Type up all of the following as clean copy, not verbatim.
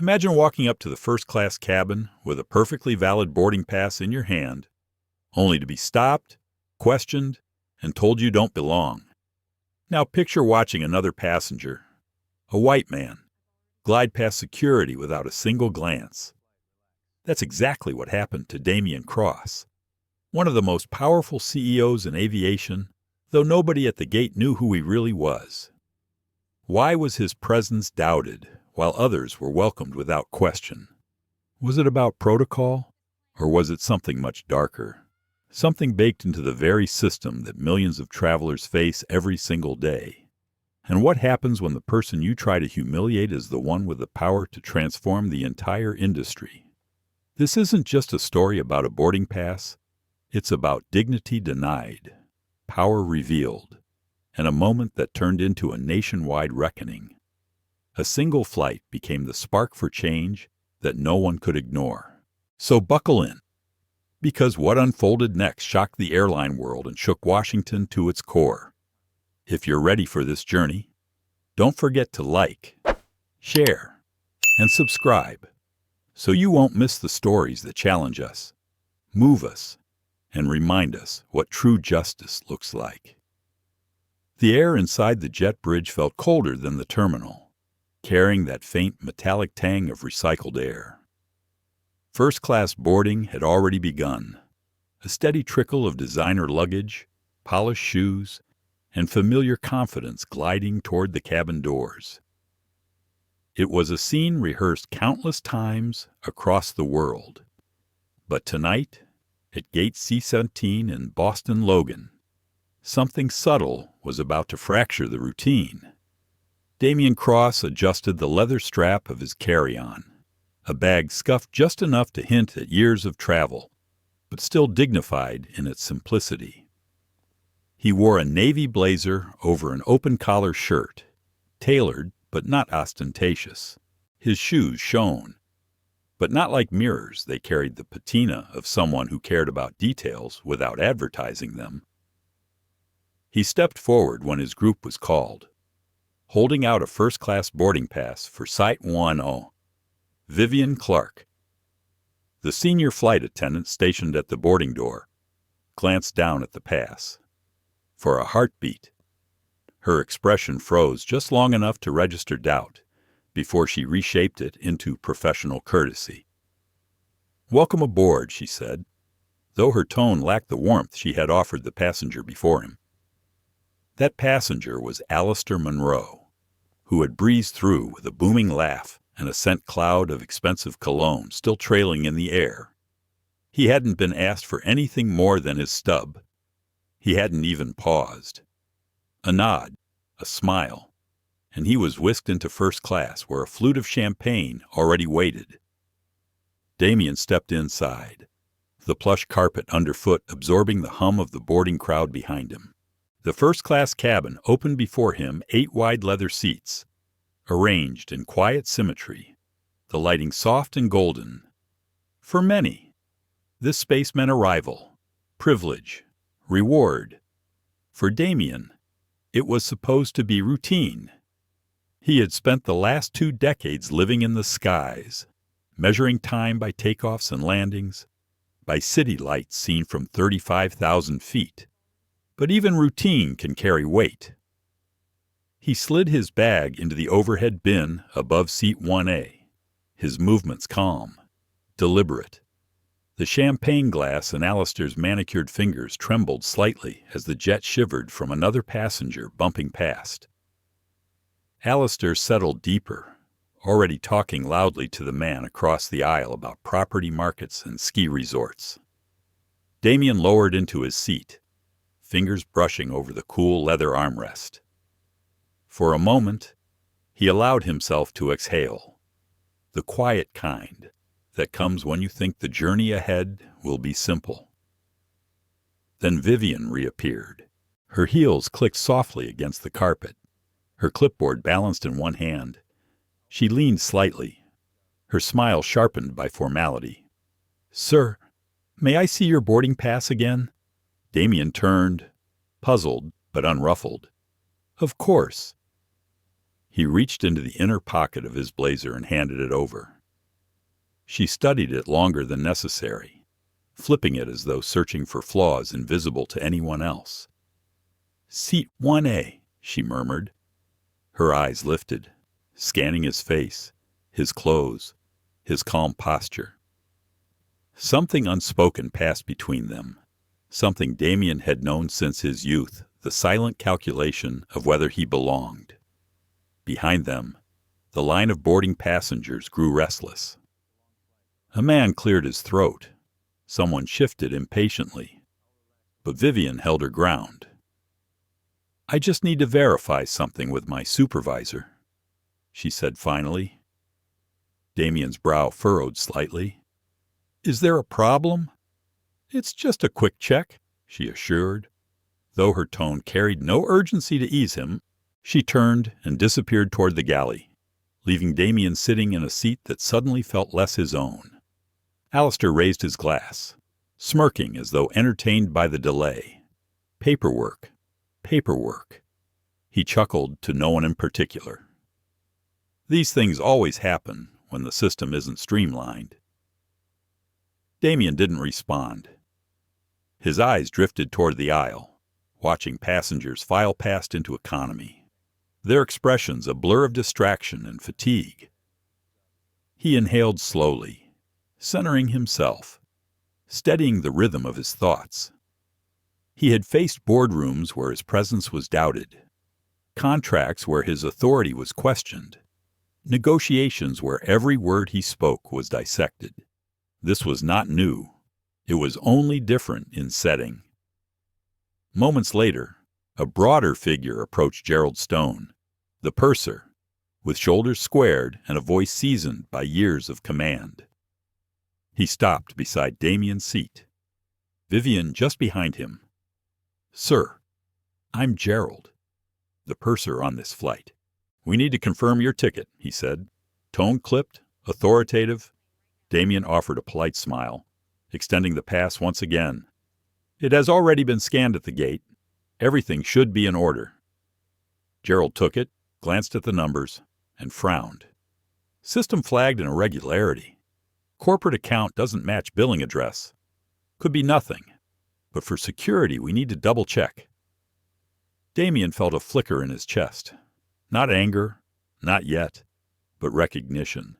Imagine walking up to the first-class cabin with a perfectly valid boarding pass in your hand, only to be stopped, questioned, and told you don't belong. Now picture watching another passenger, a white man, glide past security without a single glance. That's exactly what happened to Damien Cross, one of the most powerful CEOs in aviation, though nobody at the gate knew who he really was. Why was his presence doubted, while others were welcomed without question? Was it about protocol, or was it something much darker? Something baked into the very system that millions of travelers face every single day. And what happens when the person you try to humiliate is the one with the power to transform the entire industry? This isn't just a story about a boarding pass. It's about dignity denied, power revealed, and a moment that turned into a nationwide reckoning. A single flight became the spark for change that no one could ignore. So buckle in, because what unfolded next shocked the airline world and shook Washington to its core. If you're ready for this journey, don't forget to like, share, and subscribe, so you won't miss the stories that challenge us, move us, and remind us what true justice looks like. The air inside the jet bridge felt colder than the terminal, carrying that faint metallic tang of recycled air. First-class boarding had already begun, a steady trickle of designer luggage, polished shoes, and familiar confidence gliding toward the cabin doors. It was a scene rehearsed countless times across the world. But tonight, at Gate C-17 in Boston Logan, something subtle was about to fracture the routine. Damien Cross adjusted the leather strap of his carry-on, a bag scuffed just enough to hint at years of travel, but still dignified in its simplicity. He wore a navy blazer over an open-collar shirt, tailored but not ostentatious. His shoes shone, but not like mirrors. They carried the patina of someone who cared about details without advertising them. He stepped forward when his group was called, holding out a first-class boarding pass for Site 10, Vivian Clark. The senior flight attendant stationed at the boarding door glanced down at the pass. For a heartbeat, her expression froze just long enough to register doubt before she reshaped it into professional courtesy. "Welcome aboard," she said, though her tone lacked the warmth she had offered the passenger before him. That passenger was Alistair Monroe, who had breezed through with a booming laugh and a scent cloud of expensive cologne still trailing in the air. He hadn't been asked for anything more than his stub. He hadn't even paused. A nod, a smile, and he was whisked into first class where a flute of champagne already waited. Damien stepped inside, the plush carpet underfoot absorbing the hum of the boarding crowd behind him. The first-class cabin opened before him 8 wide leather seats, arranged in quiet symmetry, the lighting soft and golden. For many, this space meant arrival, privilege, reward. For Damien, it was supposed to be routine. He had spent the last 2 decades living in the skies, measuring time by takeoffs and landings, by city lights seen from 35,000 feet. But even routine can carry weight. He slid his bag into the overhead bin above seat 1A, his movements calm, deliberate. The champagne glass in Alistair's manicured fingers trembled slightly as the jet shivered from another passenger bumping past. Alistair settled deeper, already talking loudly to the man across the aisle about property markets and ski resorts. Damien lowered into his seat, fingers brushing over the cool leather armrest. For a moment, he allowed himself to exhale, the quiet kind that comes when you think the journey ahead will be simple. Then Vivian reappeared. Her heels clicked softly against the carpet, her clipboard balanced in one hand. She leaned slightly, her smile sharpened by formality. "Sir, may I see your boarding pass again?" Damien turned, puzzled but unruffled. "Of course." He reached into the inner pocket of his blazer and handed it over. She studied it longer than necessary, flipping it as though searching for flaws invisible to anyone else. "Seat 1A," she murmured. Her eyes lifted, scanning his face, his clothes, his calm posture. Something unspoken passed between them, something Damien had known since his youth, the silent calculation of whether he belonged. Behind them, the line of boarding passengers grew restless. A man cleared his throat. Someone shifted impatiently. But Vivian held her ground. "I just need to verify something with my supervisor," she said finally. Damien's brow furrowed slightly. "Is there a problem?" "It's just a quick check," she assured. Though her tone carried no urgency to ease him, she turned and disappeared toward the galley, leaving Damien sitting in a seat that suddenly felt less his own. Alistair raised his glass, smirking as though entertained by the delay. Paperwork. Paperwork. He chuckled to no one in particular. These things always happen when the system isn't streamlined. Damien didn't respond. His eyes drifted toward the aisle, watching passengers file past into economy, their expressions a blur of distraction and fatigue. He inhaled slowly, centering himself, steadying the rhythm of his thoughts. He had faced boardrooms where his presence was doubted, contracts where his authority was questioned, negotiations where every word he spoke was dissected. This was not new. It was only different in setting. Moments later, a broader figure approached Gerald Stone, the purser, with shoulders squared and a voice seasoned by years of command. He stopped beside Damien's seat, Vivian just behind him. "Sir, I'm Gerald, the purser on this flight. We need to confirm your ticket," he said. Tone clipped, authoritative. Damien offered a polite smile, extending the pass once again. "It has already been scanned at the gate. Everything should be in order." Gerald took it, glanced at the numbers, and frowned. "System flagged an irregularity. Corporate account doesn't match billing address. Could be nothing, but for security we need to double-check." Damien felt a flicker in his chest. Not anger, not yet, but recognition.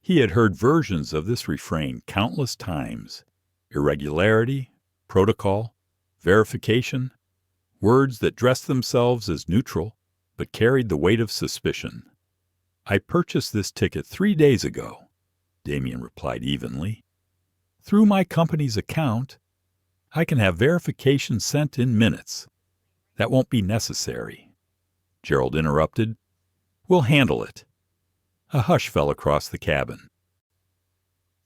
He had heard versions of this refrain countless times. Irregularity, protocol, verification, words that dressed themselves as neutral but carried the weight of suspicion. "I purchased this ticket 3 days ago," Damien replied evenly. "Through my company's account, I can have verification sent in minutes." "That won't be necessary," Gerald interrupted. "We'll handle it." A hush fell across the cabin.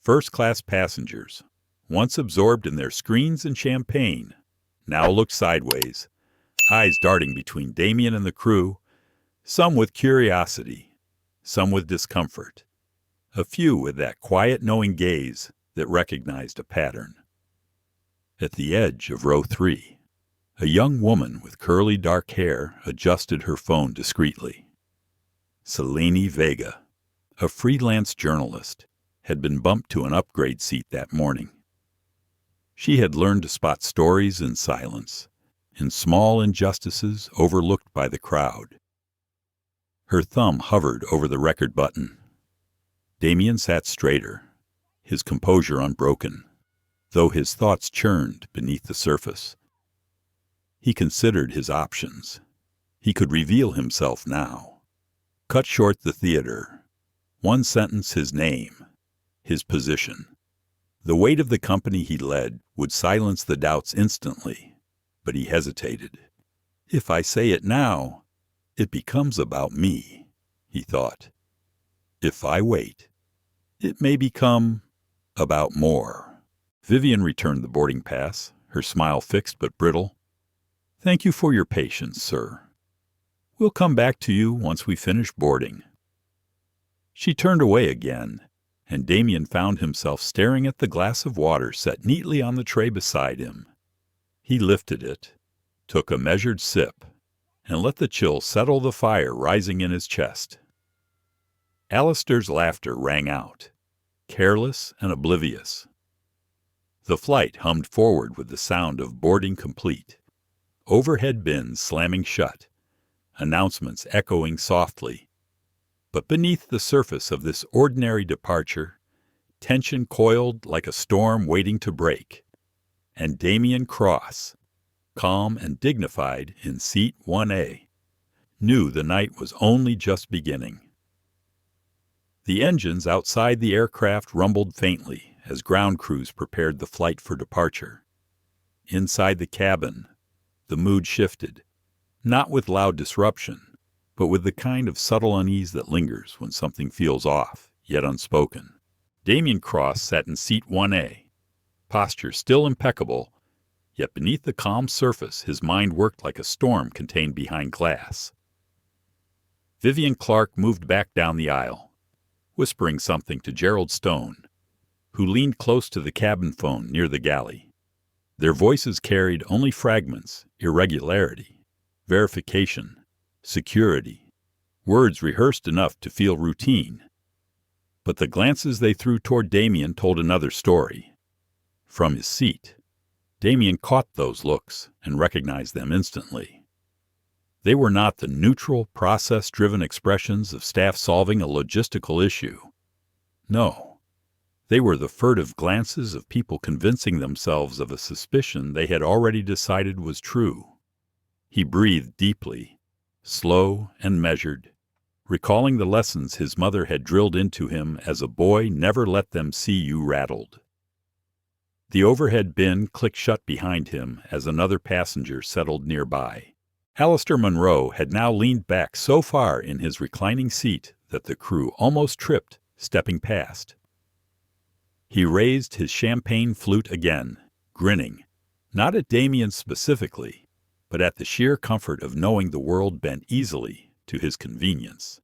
First-class passengers, once absorbed in their screens and champagne, now looked sideways, eyes darting between Damien and the crew, some with curiosity, some with discomfort, a few with that quiet knowing gaze that recognized a pattern. At the edge of row 3, a young woman with curly dark hair adjusted her phone discreetly. Selene Vega, a freelance journalist, had been bumped to an upgrade seat that morning. She had learned to spot stories in silence, in small injustices overlooked by the crowd. Her thumb hovered over the record button. Damien sat straighter, his composure unbroken, though his thoughts churned beneath the surface. He considered his options. He could reveal himself now. Cut short the theater. One sentence his name, his position. The weight of the company he led would silence the doubts instantly, but he hesitated. "If I say it now, it becomes about me," he thought. "If I wait, it may become about more." Vivian returned the boarding pass, her smile fixed but brittle. "Thank you for your patience, sir. We'll come back to you once we finish boarding." She turned away again, and Damien found himself staring at the glass of water set neatly on the tray beside him. He lifted it, took a measured sip, and let the chill settle the fire rising in his chest. Alistair's laughter rang out, careless and oblivious. The flight hummed forward with the sound of boarding complete, overhead bins slamming shut, announcements echoing softly. But beneath the surface of this ordinary departure, tension coiled like a storm waiting to break, and Damien Cross, calm and dignified in seat 1A, knew the night was only just beginning. The engines outside the aircraft rumbled faintly as ground crews prepared the flight for departure. Inside the cabin, the mood shifted, not with loud disruption, but with the kind of subtle unease that lingers when something feels off, yet unspoken. Damien Cross sat in seat 1A, posture still impeccable, yet beneath the calm surface his mind worked like a storm contained behind glass. Vivian Clark moved back down the aisle, whispering something to Gerald Stone, who leaned close to the cabin phone near the galley. Their voices carried only fragments, irregularity, verification, security, words rehearsed enough to feel routine. But the glances they threw toward Damien told another story. From his seat, Damien caught those looks and recognized them instantly. They were not the neutral, process-driven expressions of staff solving a logistical issue. No, they were the furtive glances of people convincing themselves of a suspicion they had already decided was true. He breathed deeply, slow and measured, recalling the lessons his mother had drilled into him as a boy: never let them see you rattled. The overhead bin clicked shut behind him as another passenger settled nearby. Alistair Munro had now leaned back so far in his reclining seat that the crew almost tripped, stepping past. He raised his champagne flute again, grinning, not at Damien specifically, but at the sheer comfort of knowing the world bent easily to his convenience.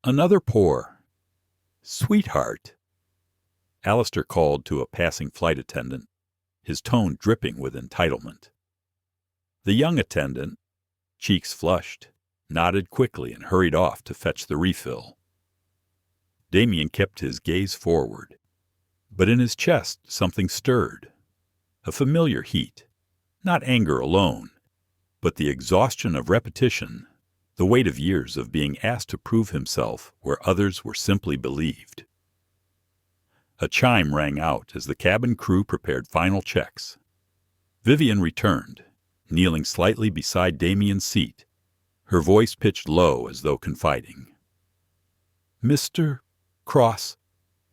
Another pour. "Sweetheart," Alistair called to a passing flight attendant, his tone dripping with entitlement. The young attendant, cheeks flushed, nodded quickly and hurried off to fetch the refill. Damien kept his gaze forward, but in his chest something stirred, a familiar heat, not anger alone, but the exhaustion of repetition, the weight of years of being asked to prove himself where others were simply believed. A chime rang out as the cabin crew prepared final checks. Vivian returned, kneeling slightly beside Damien's seat, her voice pitched low as though confiding. "Mr. Cross,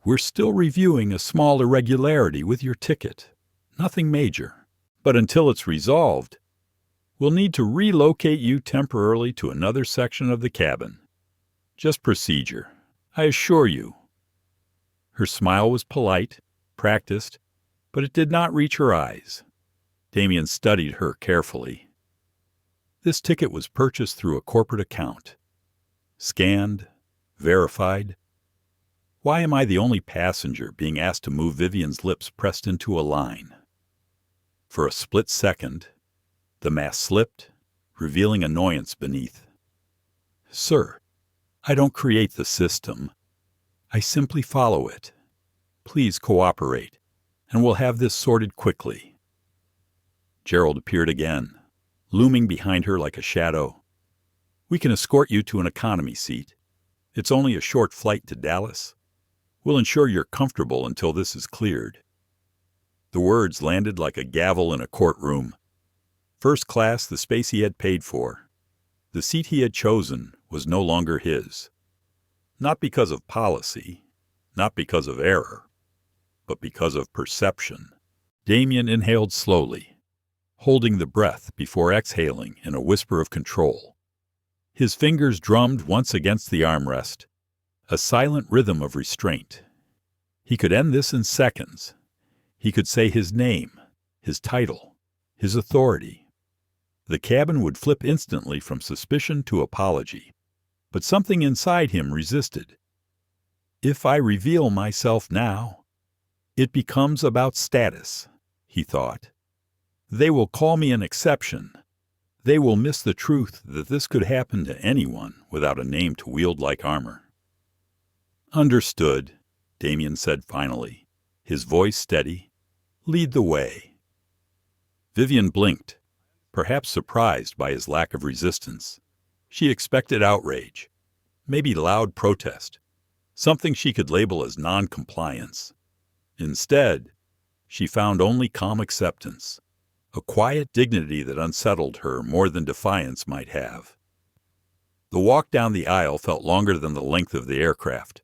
we're still reviewing a small irregularity with your ticket. Nothing major, but until it's resolved, we'll need to relocate you temporarily to another section of the cabin. Just procedure, I assure you." Her smile was polite, practiced, but it did not reach her eyes. Damien studied her carefully. This ticket was purchased through a corporate account. Scanned, verified. Why am I the only passenger being asked to move? Vivian's lips pressed into a line. For a split second, the mask slipped, revealing annoyance beneath. "Sir, I don't create the system. I simply follow it. Please cooperate, and we'll have this sorted quickly." Gerald appeared again, looming behind her like a shadow. "We can escort you to an economy seat. It's only a short flight to Dallas. We'll ensure you're comfortable until this is cleared." The words landed like a gavel in a courtroom. First class, the space he had paid for. The seat he had chosen was no longer his. Not because of policy, not because of error, but because of perception. Damien inhaled slowly, holding the breath before exhaling in a whisper of control. His fingers drummed once against the armrest, a silent rhythm of restraint. He could end this in seconds. He could say his name, his title, his authority. The cabin would flip instantly from suspicion to apology, but something inside him resisted. If I reveal myself now, it becomes about status, he thought. They will call me an exception. They will miss the truth that this could happen to anyone without a name to wield like armor. Understood, Damien said finally, his voice steady. Lead the way. Vivian blinked, perhaps surprised by his lack of resistance. She expected outrage, maybe loud protest, something she could label as non-compliance. Instead, she found only calm acceptance, a quiet dignity that unsettled her more than defiance might have. The walk down the aisle felt longer than the length of the aircraft.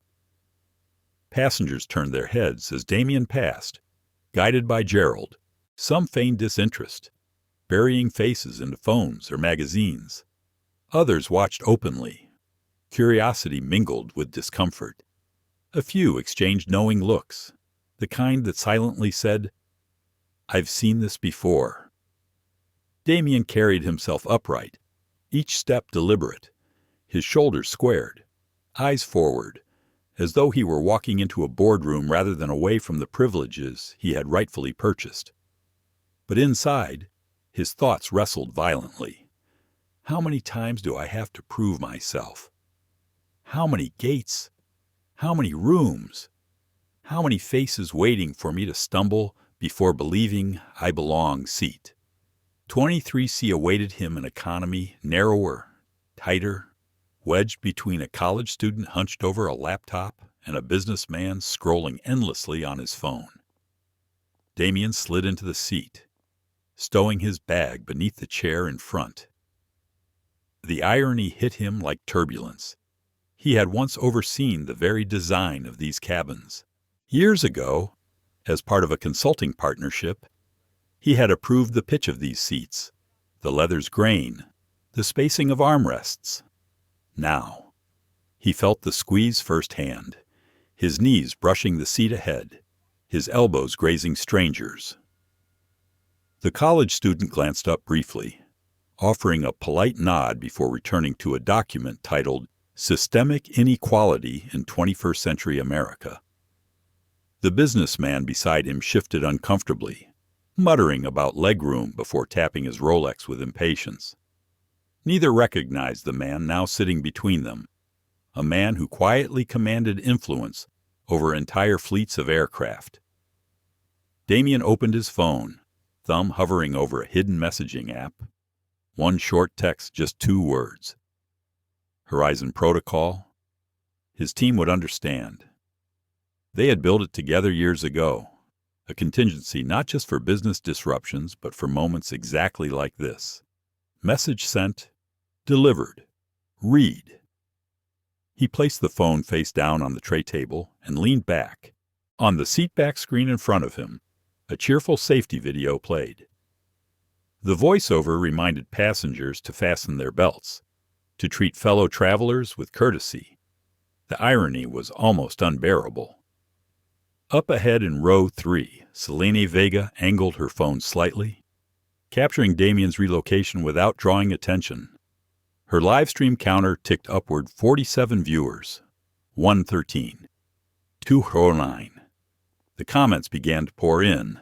Passengers turned their heads as Damien passed, guided by Gerald. Some feigned disinterest, burying faces into phones or magazines. Others watched openly. Curiosity mingled with discomfort. A few exchanged knowing looks, the kind that silently said, "I've seen this before." Damien carried himself upright, each step deliberate, his shoulders squared, eyes forward, as though he were walking into a boardroom rather than away from the privileges he had rightfully purchased. But inside, his thoughts wrestled violently. How many times do I have to prove myself? How many gates? How many rooms? How many faces waiting for me to stumble before believing I belong seat? 23C awaited him an economy narrower, tighter, wedged between a college student hunched over a laptop and a businessman scrolling endlessly on his phone. Damien slid into the seat, stowing his bag beneath the chair in front. The irony hit him like turbulence. He had once overseen the very design of these cabins. Years ago, as part of a consulting partnership, he had approved the pitch of these seats, the leather's grain, the spacing of armrests. Now, he felt the squeeze firsthand, his knees brushing the seat ahead, his elbows grazing strangers. The college student glanced up briefly, offering a polite nod before returning to a document titled Systemic Inequality in 21st Century America. The businessman beside him shifted uncomfortably, muttering about legroom before tapping his Rolex with impatience. Neither recognized the man now sitting between them, a man who quietly commanded influence over entire fleets of aircraft. Damien opened his phone, thumb hovering over a hidden messaging app. One short text, just 2 words. Horizon Protocol. His team would understand. They had built it together years ago, a contingency not just for business disruptions, but for moments exactly like this. Message sent, delivered, read. He placed the phone face down on the tray table and leaned back. On the seatback screen in front of him, a cheerful safety video played. The voiceover reminded passengers to fasten their belts, to treat fellow travelers with courtesy. The irony was almost unbearable. Up ahead in row 3, Selene Vega angled her phone slightly, capturing Damien's relocation without drawing attention. Her live stream counter ticked upward 47 viewers, 113, 209. The comments began to pour in.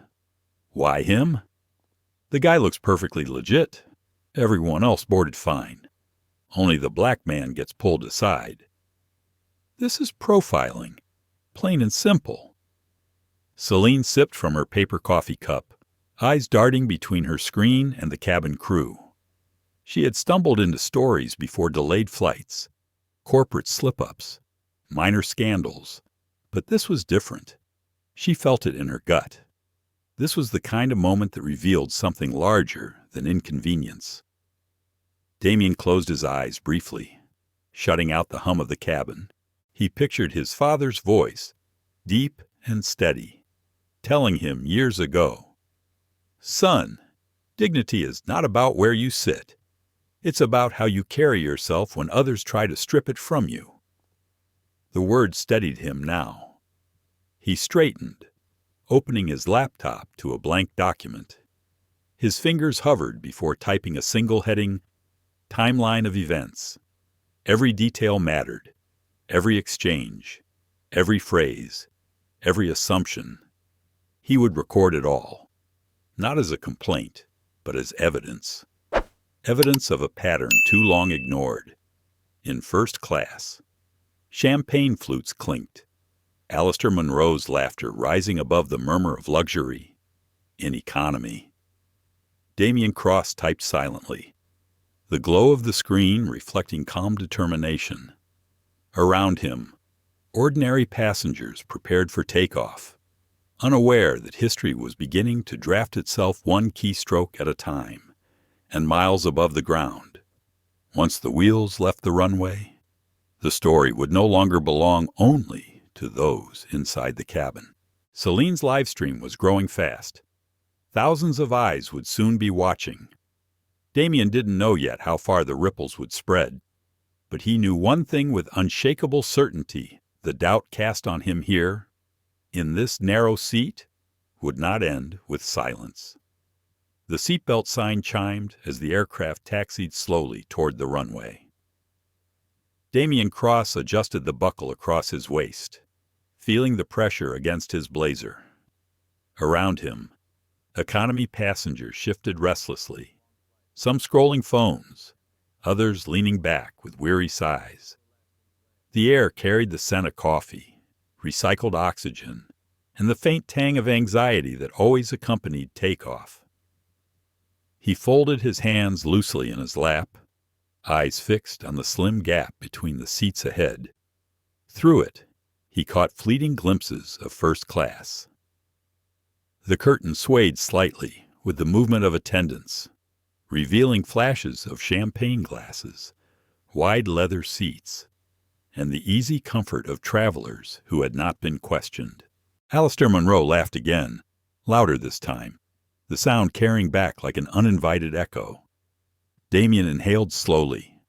Why him? The guy looks perfectly legit. Everyone else boarded fine. Only the black man gets pulled aside. This is profiling, plain and simple. Selene sipped from her paper coffee cup, eyes darting between her screen and the cabin crew. She had stumbled into stories before delayed flights, corporate slip-ups, minor scandals, but this was different. She felt it in her gut. This was the kind of moment that revealed something larger than inconvenience. Damien closed his eyes briefly, shutting out the hum of the cabin. He pictured his father's voice, deep and steady, telling him years ago, "Son, dignity is not about where you sit. It's about how you carry yourself when others try to strip it from you." The words steadied him now. He straightened, opening his laptop to a blank document. His fingers hovered before typing a single heading, timeline of events. Every detail mattered, every exchange, every phrase, every assumption. He would record it all, not as a complaint, but as evidence. evidence of a pattern too long ignored. In first class, champagne flutes clinked, Alistair Munro's laughter rising above the murmur of luxury. In economy, Damien Cross typed silently, the glow of the screen reflecting calm determination. Around him, ordinary passengers prepared for takeoff, unaware that history was beginning to draft itself one keystroke at a time, and miles above the ground. Once the wheels left the runway, the story would no longer belong only to those inside the cabin. Celine's live stream was growing fast. Thousands of eyes would soon be watching. Damien didn't know yet how far the ripples would spread, but he knew one thing with unshakable certainty: the doubt cast on him here, in this narrow seat, would not end with silence. The seatbelt sign chimed as the aircraft taxied slowly toward the runway. Damien Cross adjusted the buckle across his waist, feeling the pressure against his blazer. Around him, economy passengers shifted restlessly, some scrolling phones, others leaning back with weary sighs. The air carried the scent of coffee, recycled oxygen, and the faint tang of anxiety that always accompanied takeoff. He folded his hands loosely in his lap, eyes fixed on the slim gap between the seats ahead. Through it, he caught fleeting glimpses of first class. The curtain swayed slightly with the movement of attendants, revealing flashes of champagne glasses, wide leather seats, and the easy comfort of travelers who had not been questioned. Alistair Munro laughed again, louder this time, the sound carrying back like an uninvited echo. Damien inhaled slowly,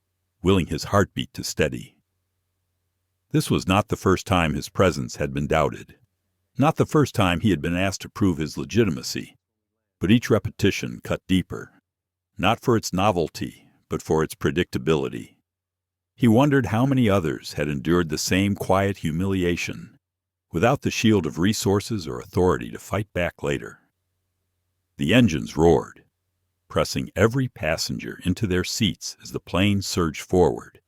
willing his heartbeat to steady. This was not the first time his presence had been doubted, not the first time he had been asked to prove his legitimacy, but each repetition cut deeper, not for its novelty, but for its predictability. He wondered how many others had endured the same quiet humiliation, without the shield of resources or authority to fight back later. The engines roared, pressing every passenger into their seats as the plane surged forward.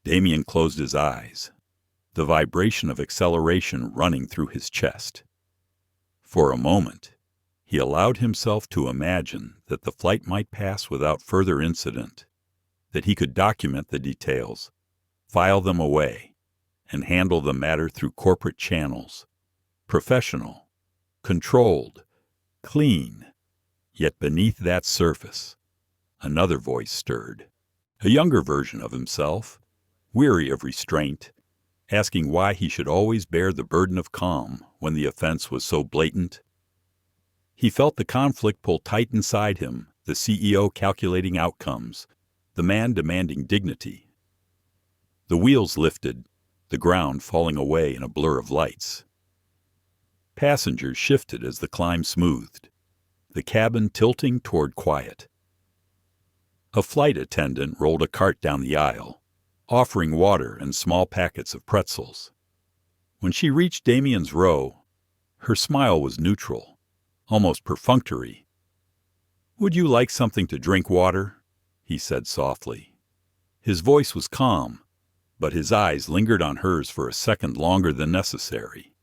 Damien closed his eyes, the vibration of acceleration running through his chest. For a moment, he allowed himself to imagine that the flight might pass without further incident, that he could document the details, file them away, and handle the matter through corporate channels, professional, controlled, clean. Yet beneath that surface, another voice stirred, a younger version of himself, weary of restraint, asking why he should always bear the burden of calm when the offense was so blatant. He felt the conflict pull tight inside him, the CEO calculating outcomes, the man demanding dignity. The wheels lifted, the ground falling away in a blur of lights. Passengers shifted as the climb smoothed, the cabin tilting toward quiet. A flight attendant rolled a cart down the aisle, offering water and small packets of pretzels. When she reached Damien's row, her smile was neutral, almost perfunctory. "Would you like something to drink, water?" he said softly. His voice was calm, but his eyes lingered on hers for a second longer than necessary,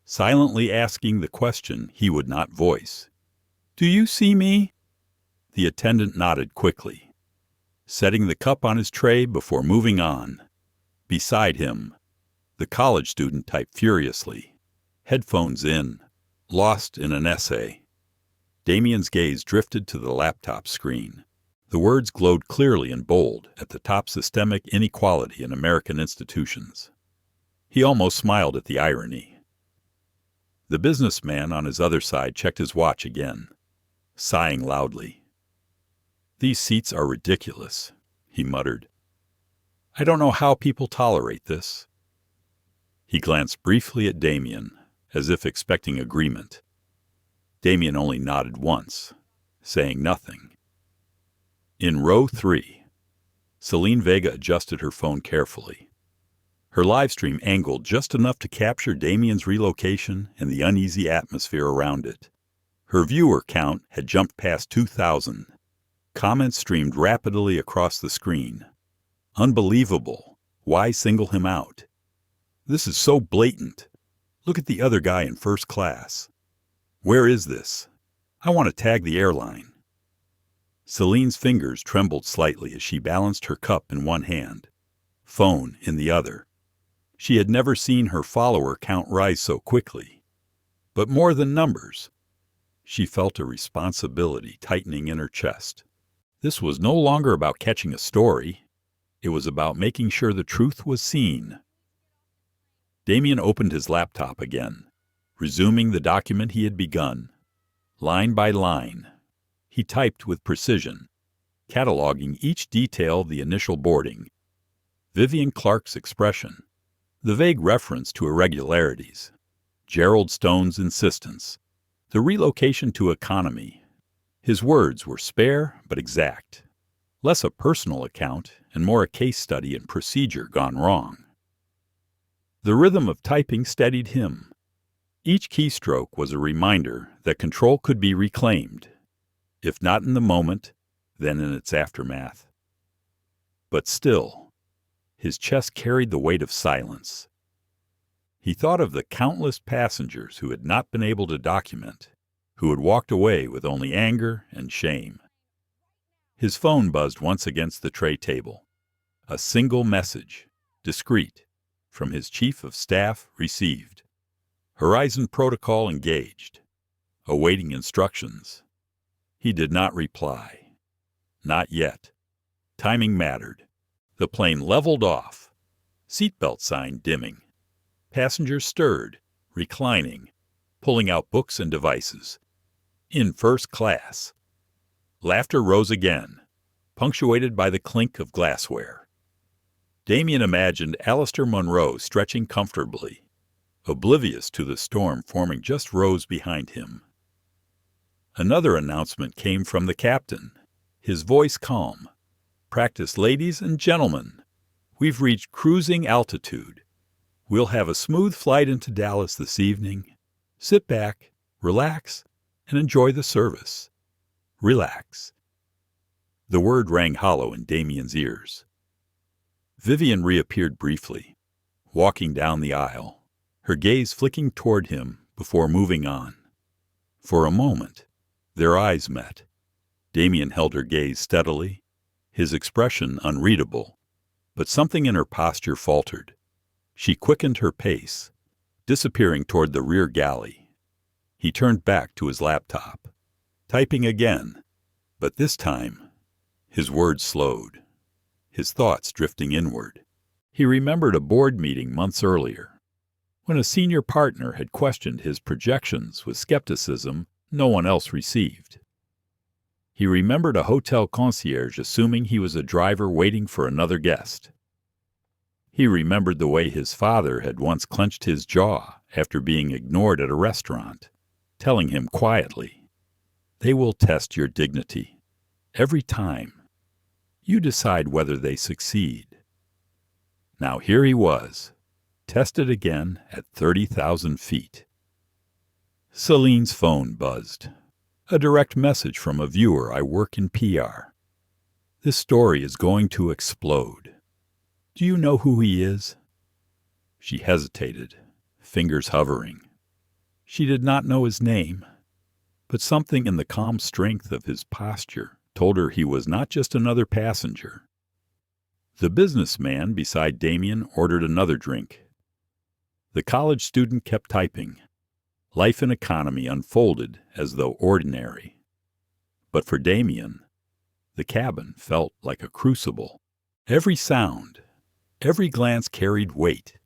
silently asking the question he would not voice. "Do you see me?" The attendant nodded quickly, setting the cup on his tray before moving on. Beside him, the college student typed furiously, headphones in, lost in an essay. Damien's gaze drifted to the laptop screen. The words glowed clearly in bold at the top: systemic inequality in American institutions. He almost smiled at the irony. The businessman on his other side checked his watch again, sighing loudly. "These seats are ridiculous," he muttered. "I don't know how people tolerate this." He glanced briefly at Damien, as if expecting agreement. Damien only nodded once, saying nothing. In row 3, Celine Vega adjusted her phone carefully. Her live stream angled just enough to capture Damien's relocation and the uneasy atmosphere around it. Her viewer count had jumped past 2,000. Comments streamed rapidly across the screen. Unbelievable. Why single him out? This is so blatant. Look at the other guy in first class. Where is this? I want to tag the airline. Celine's fingers trembled slightly as she balanced her cup in one hand, phone in the other. She had never seen her follower count rise so quickly. But more than numbers, she felt a responsibility tightening in her chest. This was no longer about catching a story. It was about making sure the truth was seen. Damien opened his laptop again, resuming the document he had begun. Line by line, he typed with precision, cataloging each detail of the initial boarding. Vivian Clark's expression, the vague reference to irregularities, Gerald Stone's insistence, the relocation to economy. His words were spare but exact, less a personal account and more a case study in procedure gone wrong. The rhythm of typing steadied him. Each keystroke was a reminder that control could be reclaimed, if not in the moment, then in its aftermath. But still, his chest carried the weight of silence. He thought of the countless passengers who had not been able to document, who had walked away with only anger and shame. His phone buzzed once against the tray table. A single message, discreet, from his chief of staff received. Horizon Protocol engaged, awaiting instructions. He did not reply. Not yet. Timing mattered. The plane leveled off. Seatbelt sign dimming. Passengers stirred, reclining, pulling out books and devices. In first class. Laughter rose again, punctuated by the clink of glassware. Damien imagined Alistair Munro stretching comfortably, oblivious to the storm forming just rows behind him. Another announcement came from the captain, his voice calm. Practice, ladies and gentlemen. We've reached cruising altitude. We'll have a smooth flight into Dallas this evening. Sit back, relax, and enjoy the service. Relax. The word rang hollow in Damien's ears. Vivian reappeared briefly, walking down the aisle, her gaze flicking toward him before moving on. For a moment, their eyes met. Damien held her gaze steadily, his expression unreadable, but something in her posture faltered. She quickened her pace, disappearing toward the rear galley. He turned back to his laptop, typing again, but this time, his words slowed, his thoughts drifting inward. He remembered a board meeting months earlier, when a senior partner had questioned his projections with skepticism no one else received. He remembered a hotel concierge assuming he was a driver waiting for another guest. He remembered the way his father had once clenched his jaw after being ignored at a restaurant, telling him quietly, "They will test your dignity. Every time. You decide whether they succeed." Now here he was, tested again at 30,000 feet. Celine's phone buzzed. A direct message from a viewer. "I work in PR. This story is going to explode. Do you know who he is?" She hesitated, fingers hovering. She did not know his name, but something in the calm strength of his posture told her he was not just another passenger. The businessman beside Damien ordered another drink. The college student kept typing. Life and economy unfolded as though ordinary. But for Damien, the cabin felt like a crucible. Every sound, every glance carried weight,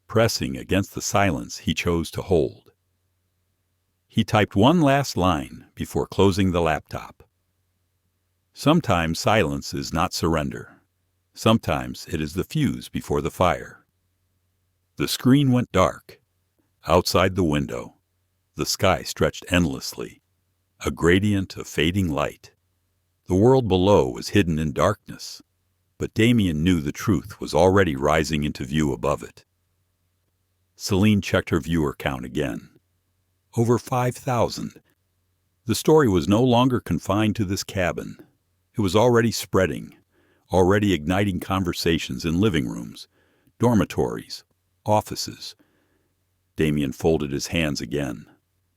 pressing against the silence he chose to hold. He typed one last line before closing the laptop. Sometimes silence is not surrender. Sometimes it is the fuse before the fire. The screen went dark. Outside the window, the sky stretched endlessly, a gradient of fading light. The world below was hidden in darkness, but Damien knew the truth was already rising into view above it. Celine checked her viewer count again. Over 5,000. The story was no longer confined to this cabin. It was already spreading, already igniting conversations in living rooms, dormitories, offices. Damien folded his hands again,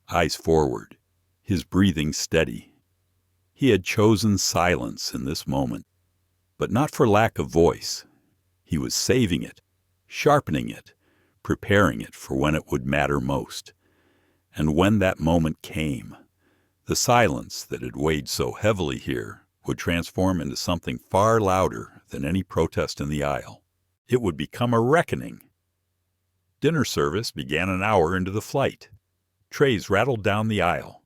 eyes forward, his breathing steady. He had chosen silence in this moment, but not for lack of voice. He was saving it, sharpening it, preparing it for when it would matter most. And when that moment came, the silence that had weighed so heavily here would transform into something far louder than any protest in the aisle. It would become a reckoning. Dinner service began an hour into the flight. Trays rattled down the aisle,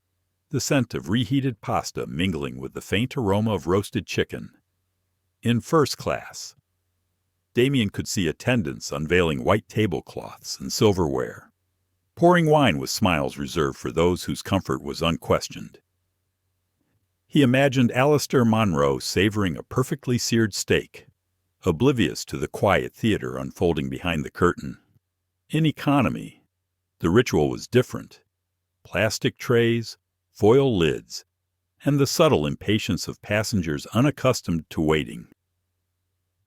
the scent of reheated pasta mingling with the faint aroma of roasted chicken. In first class, Damien could see attendants unveiling white tablecloths and silverware, pouring wine with smiles reserved for those whose comfort was unquestioned. He imagined Alistair Monroe savoring a perfectly seared steak, oblivious to the quiet theater unfolding behind the curtain. In economy, the ritual was different. Plastic trays, foil lids, and the subtle impatience of passengers unaccustomed to waiting.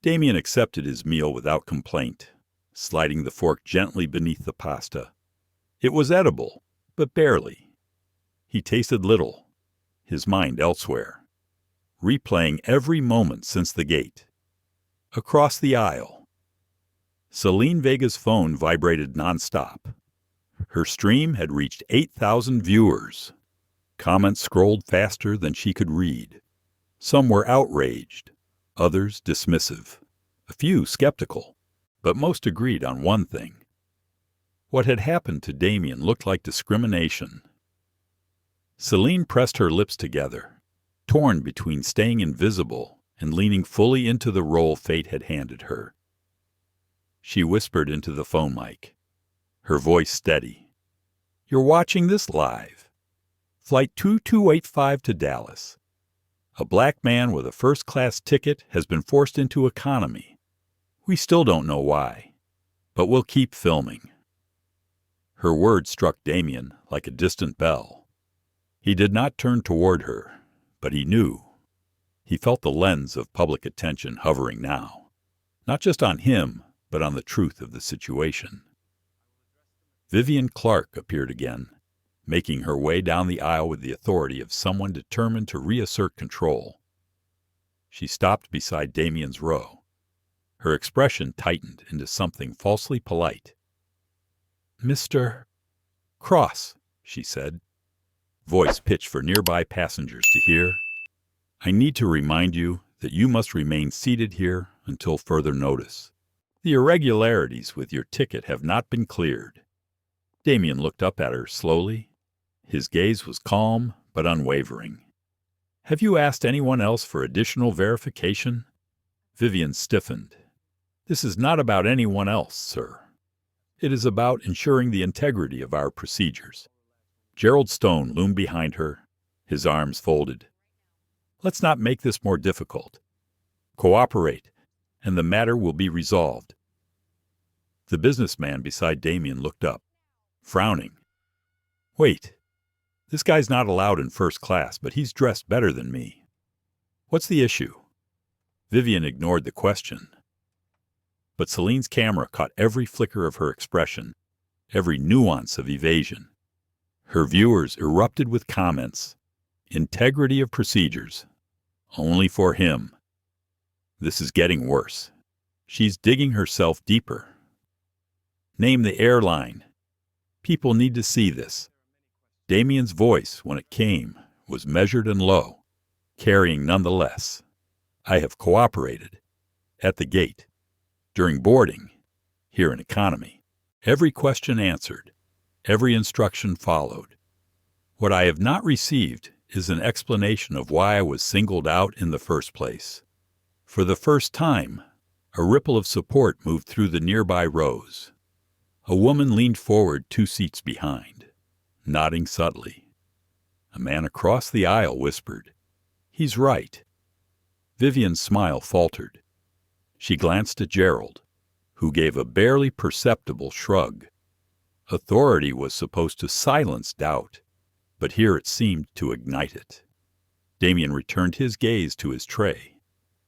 Damien accepted his meal without complaint, sliding the fork gently beneath the pasta. It was edible, but barely. He tasted little, his mind elsewhere, replaying every moment since the gate. Across the aisle, Celine Vega's phone vibrated nonstop. Her stream had reached 8,000 viewers. Comments scrolled faster than she could read. Some were outraged, others dismissive, a few skeptical, but most agreed on one thing. What had happened to Damien looked like discrimination. Celine pressed her lips together, torn between staying invisible and leaning fully into the role fate had handed her. She whispered into the phone mic, her voice steady. "You're watching this live. Flight 2285 to Dallas. A black man with a first-class ticket has been forced into economy. We still don't know why, but we'll keep filming." Her words struck Damien like a distant bell. He did not turn toward her, but he knew. He felt the lens of public attention hovering now, not just on him, but on the truth of the situation. Vivian Clark appeared again, making her way down the aisle with the authority of someone determined to reassert control. She stopped beside Damien's row. Her expression tightened into something falsely polite. "Mr. Cross," she said, voice pitched for nearby passengers to hear. "I need to remind you that you must remain seated here until further notice. The irregularities with your ticket have not been cleared." Damien looked up at her slowly. His gaze was calm but unwavering. "Have you asked anyone else for additional verification?" Vivian stiffened. "This is not about anyone else, sir. It is about ensuring the integrity of our procedures." Gerald Stone loomed behind her, his arms folded. "Let's not make this more difficult. Cooperate, and the matter will be resolved." The businessman beside Damien looked up, frowning. "Wait. This guy's not allowed in first class, but he's dressed better than me. What's the issue?" Vivian ignored the question. But Celine's camera caught every flicker of her expression, every nuance of evasion. Her viewers erupted with comments. Integrity of procedures. Only for him. This is getting worse. She's digging herself deeper. Name the airline. People need to see this. Damien's voice, when it came, was measured and low, carrying nonetheless. "I have cooperated. At the gate. During boarding. Here in economy. Every question answered. Every instruction followed. What I have not received is an explanation of why I was singled out in the first place." For the first time, a ripple of support moved through the nearby rows. A woman leaned forward 2 seats behind, nodding subtly. A man across the aisle whispered, "He's right." Vivian's smile faltered. She glanced at Gerald, who gave a barely perceptible shrug. Authority was supposed to silence doubt, but here it seemed to ignite it. Damien returned his gaze to his tray,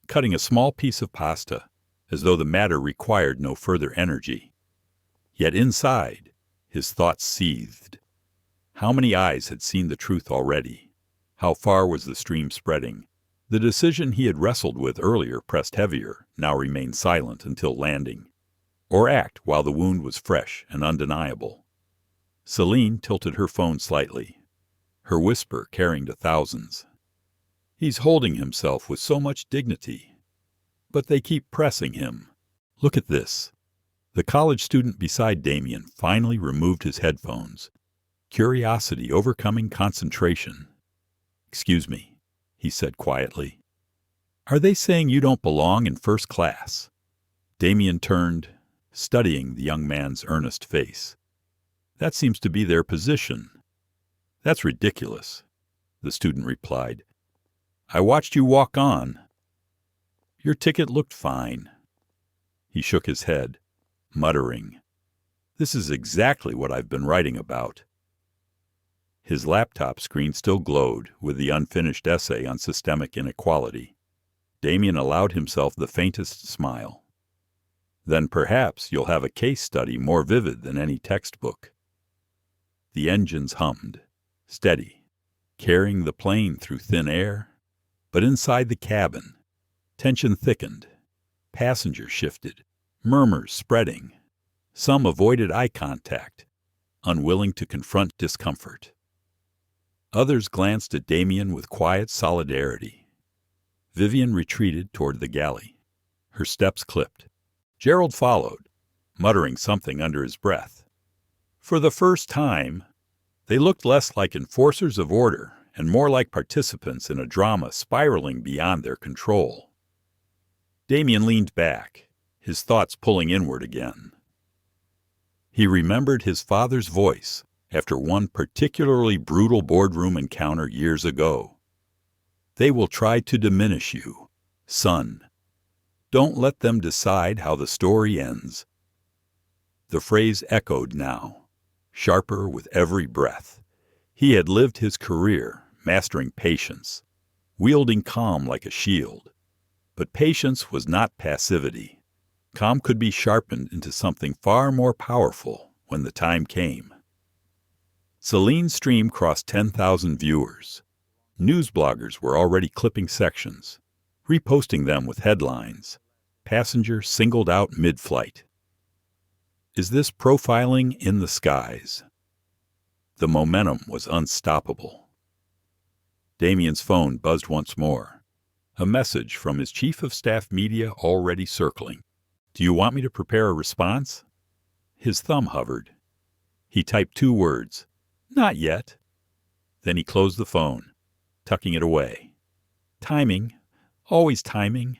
cutting a small piece of pasta, as though the matter required no further energy. Yet inside, his thoughts seethed. How many eyes had seen the truth already? How far was the stream spreading? The decision he had wrestled with earlier pressed heavier, now remained silent until landing. Or act while the wound was fresh and undeniable. Celine tilted her phone slightly, her whisper carrying to thousands. He's holding himself with so much dignity. But they keep pressing him. Look at this. The college student beside Damien finally removed his headphones, curiosity overcoming concentration. "Excuse me," he said quietly. "Are they saying you don't belong in first class?" Damien turned, studying the young man's earnest face. "That seems to be their position." "That's ridiculous," the student replied. "I watched you walk on. Your ticket looked fine." He shook his head, muttering, "This is exactly what I've been writing about." His laptop screen still glowed with the unfinished essay on systemic inequality. Damien allowed himself the faintest smile. "Then perhaps you'll have a case study more vivid than any textbook." The engines hummed, steady, carrying the plane through thin air. But inside the cabin, tension thickened. Passengers shifted, murmurs spreading. Some avoided eye contact, unwilling to confront discomfort. Others glanced at Damien with quiet solidarity. Vivian retreated toward the galley. Her steps clipped. Gerald followed, muttering something under his breath. For the first time, they looked less like enforcers of order and more like participants in a drama spiraling beyond their control. Damien leaned back, his thoughts pulling inward again. He remembered his father's voice after one particularly brutal boardroom encounter years ago. "They will try to diminish you, son. Don't let them decide how the story ends." The phrase echoed now, sharper with every breath. He had lived his career mastering patience, wielding calm like a shield. But patience was not passivity. Calm could be sharpened into something far more powerful when the time came. Celine's stream crossed 10,000 viewers. News bloggers were already clipping sections, reposting them with headlines. Passenger singled out mid-flight. Is this profiling in the skies? The momentum was unstoppable. Damien's phone buzzed once more. A message from his chief of staff media already circling. "Do you want me to prepare a response?" His thumb hovered. He typed 2 words. "Not yet." Then he closed the phone, tucking it away. Timing, always timing.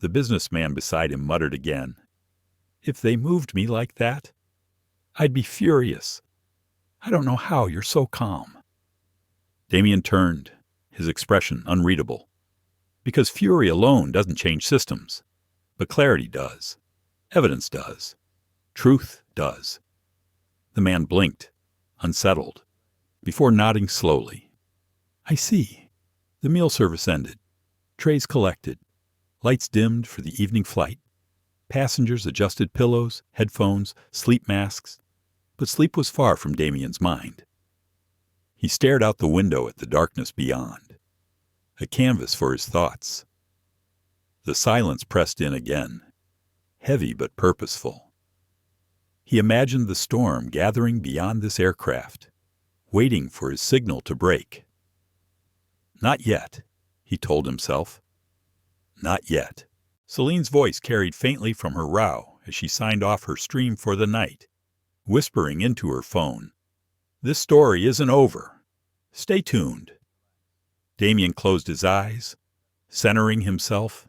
The businessman beside him muttered again. "If they moved me like that, I'd be furious. I don't know how you're so calm." Damien turned, his expression unreadable. Because fury alone doesn't change systems. But clarity does. Evidence does. Truth does. The man blinked, unsettled, before nodding slowly. "I see." The meal service ended. Trays collected. Lights dimmed for the evening flight. Passengers adjusted pillows, headphones, sleep masks. But sleep was far from Damien's mind. He stared out the window at the darkness beyond, a canvas for his thoughts. The silence pressed in again, heavy but purposeful. He imagined the storm gathering beyond this aircraft, waiting for his signal to break. Not yet, he told himself. Not yet. Celine's voice carried faintly from her row as she signed off her stream for the night, whispering into her phone. This story isn't over. Stay tuned. Damien closed his eyes, centering himself.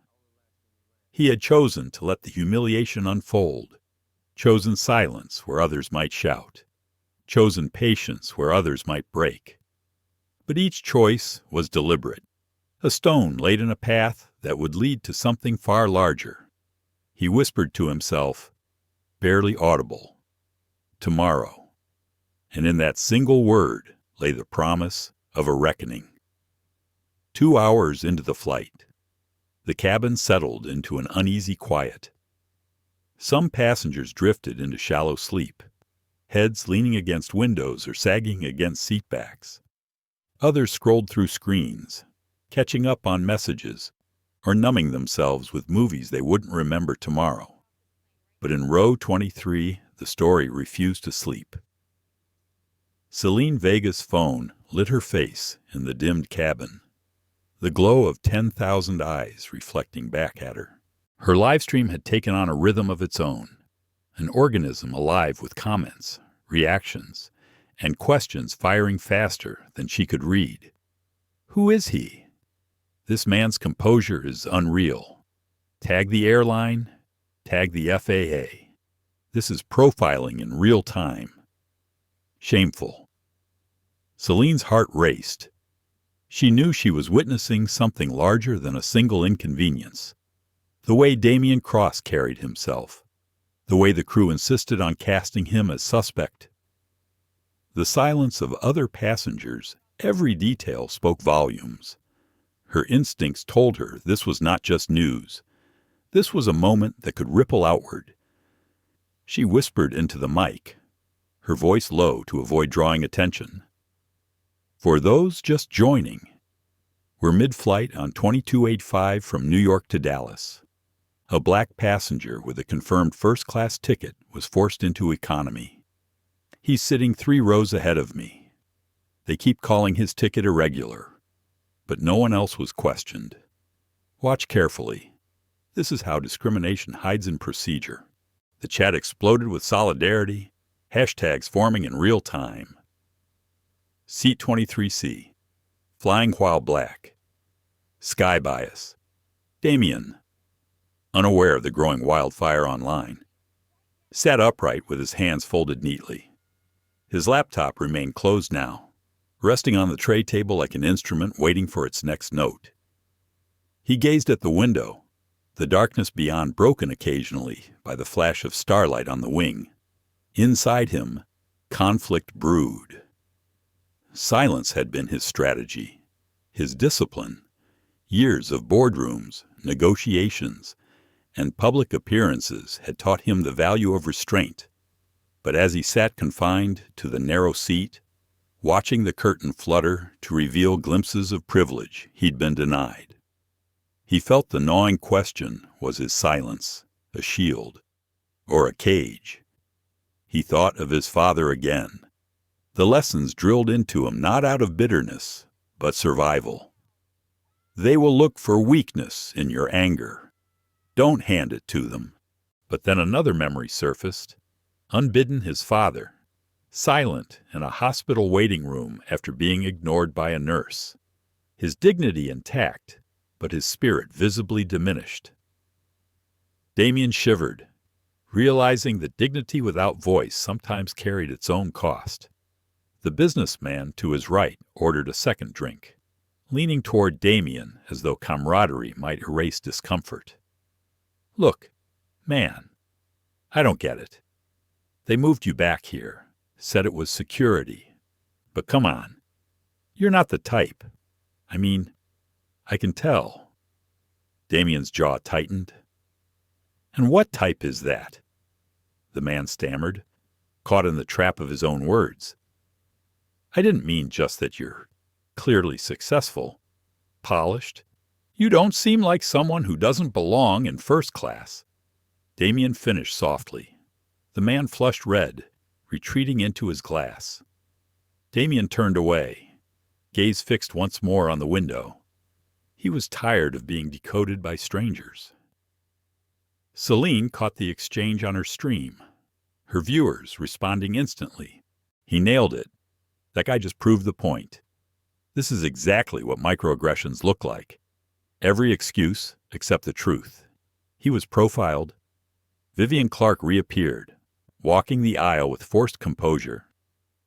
He had chosen to let the humiliation unfold, chosen silence where others might shout, chosen patience where others might break. But each choice was deliberate, a stone laid in a path that would lead to something far larger. He whispered to himself, barely audible, tomorrow. And in that single word lay the promise of a reckoning. 2 hours into the flight, the cabin settled into an uneasy quiet. Some passengers drifted into shallow sleep, heads leaning against windows or sagging against seat backs. Others scrolled through screens, catching up on messages, or numbing themselves with movies they wouldn't remember tomorrow. But in row 23, the story refused to sleep. Celine Vega's phone lit her face in the dimmed cabin, the glow of 10,000 eyes reflecting back at her. Her live stream had taken on a rhythm of its own, an organism alive with comments, reactions, and questions firing faster than she could read. Who is he? This man's composure is unreal. Tag the airline, tag the FAA. This is profiling in real time. Shameful. Celine's heart raced. She knew she was witnessing something larger than a single inconvenience. The way Damien Cross carried himself. The way the crew insisted on casting him as suspect. The silence of other passengers, every detail spoke volumes. Her instincts told her this was not just news. This was a moment that could ripple outward. She whispered into the mic, her voice low to avoid drawing attention. For those just joining, we're mid-flight on 2285 from New York to Dallas. A black passenger with a confirmed first-class ticket was forced into economy. He's sitting 3 rows ahead of me. They keep calling his ticket irregular, but no one else was questioned. Watch carefully. This is how discrimination hides in procedure. The chat exploded with solidarity, hashtags forming in real time. Seat 23C, flying while black. Sky bias. Damien, unaware of the growing wildfire online, sat upright with his hands folded neatly. His laptop remained closed now, resting on the tray table like an instrument waiting for its next note. He gazed at the window, the darkness beyond broken occasionally by the flash of starlight on the wing. Inside him, conflict brewed. Silence had been his strategy, his discipline. Years of boardrooms, negotiations, and public appearances had taught him the value of restraint. But as he sat confined to the narrow seat, watching the curtain flutter to reveal glimpses of privilege he'd been denied, he felt the gnawing question: was his silence a shield or a cage? He thought of his father again, the lessons drilled into him not out of bitterness, but survival. They will look for weakness in your anger. Don't hand it to them. But then another memory surfaced. Unbidden, his father, silent in a hospital waiting room after being ignored by a nurse. His dignity intact, but his spirit visibly diminished. Damien shivered, realizing that dignity without voice sometimes carried its own cost. The businessman to his right ordered a second drink, leaning toward Damien as though camaraderie might erase discomfort. Look, man, I don't get it. They moved you back here, said it was security. But come on, you're not the type. I mean, I can tell. Damien's jaw tightened. And what type is that? The man stammered, caught in the trap of his own words. I didn't mean just that you're clearly successful, polished. You don't seem like someone who doesn't belong in first class. Damien finished softly. The man flushed red, retreating into his glass. Damien turned away, gaze fixed once more on the window. He was tired of being decoded by strangers. Celine caught the exchange on her stream, her viewers responding instantly. He nailed it. That guy just proved the point. This is exactly what microaggressions look like. Every excuse except the truth. He was profiled. Vivian Clark reappeared, walking the aisle with forced composure,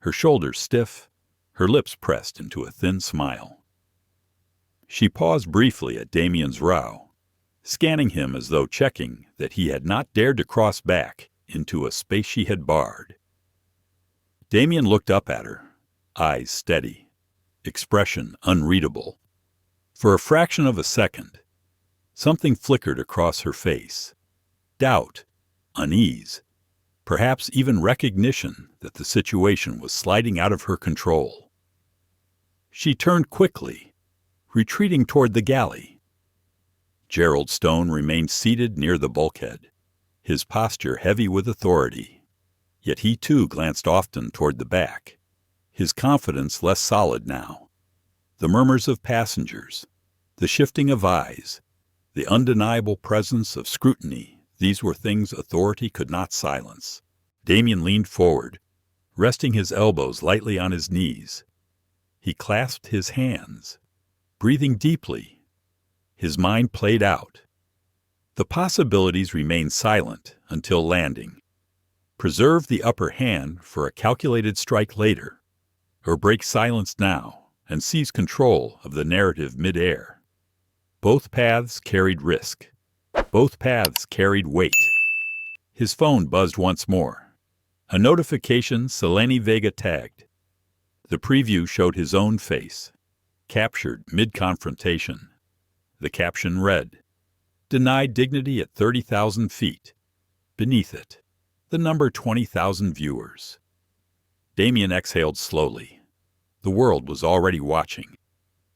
her shoulders stiff, her lips pressed into a thin smile. She paused briefly at Damien's row, scanning him as though checking that he had not dared to cross back into a space she had barred. Damien looked up at her, eyes steady, expression unreadable. For a fraction of a second, something flickered across her face. Doubt, unease, perhaps even recognition that the situation was sliding out of her control. She turned quickly, retreating toward the galley. Gerald Stone remained seated near the bulkhead, his posture heavy with authority. Yet he too glanced often toward the back, his confidence less solid now. The murmurs of passengers, the shifting of eyes, the undeniable presence of scrutiny, these were things authority could not silence. Damien leaned forward, resting his elbows lightly on his knees. He clasped his hands, breathing deeply. His mind played out. The possibilities remained silent until landing. Preserve the upper hand for a calculated strike later, or break silence now and seize control of the narrative mid-air. Both paths carried risk. Both paths carried weight. His phone buzzed once more. A notification Selene Vega tagged. The preview showed his own face, captured mid-confrontation. The caption read, "Denied dignity at 30,000 feet." Beneath it, the number 20,000 viewers. Damien exhaled slowly. The world was already watching.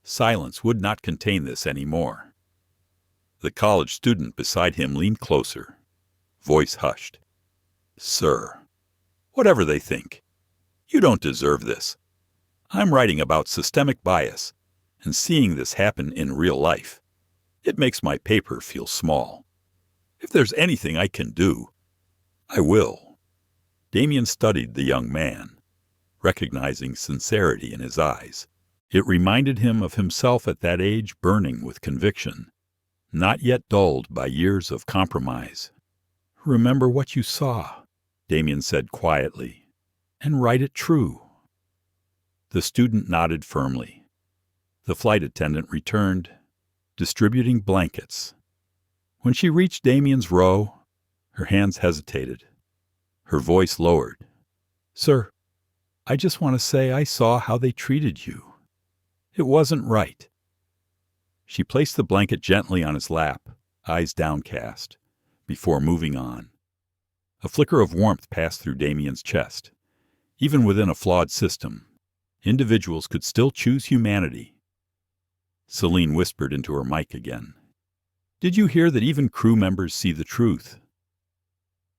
Silence would not contain this anymore. The college student beside him leaned closer, voice hushed. "Sir, whatever they think, you don't deserve this. I'm writing about systemic bias and seeing this happen in real life. It makes my paper feel small. If there's anything I can do, I will." Damien studied the young man, recognizing sincerity in his eyes. It reminded him of himself at that age, burning with conviction, not yet dulled by years of compromise. "Remember what you saw," Damien said quietly, "and write it true." The student nodded firmly. The flight attendant returned, distributing blankets. When she reached Damien's row, her hands hesitated. Her voice lowered. "Sir, I just want to say I saw how they treated you. It wasn't right." She placed the blanket gently on his lap, eyes downcast, before moving on. A flicker of warmth passed through Damien's chest. Even within a flawed system, individuals could still choose humanity. Selene whispered into her mic again. "Did you hear that even crew members see the truth?"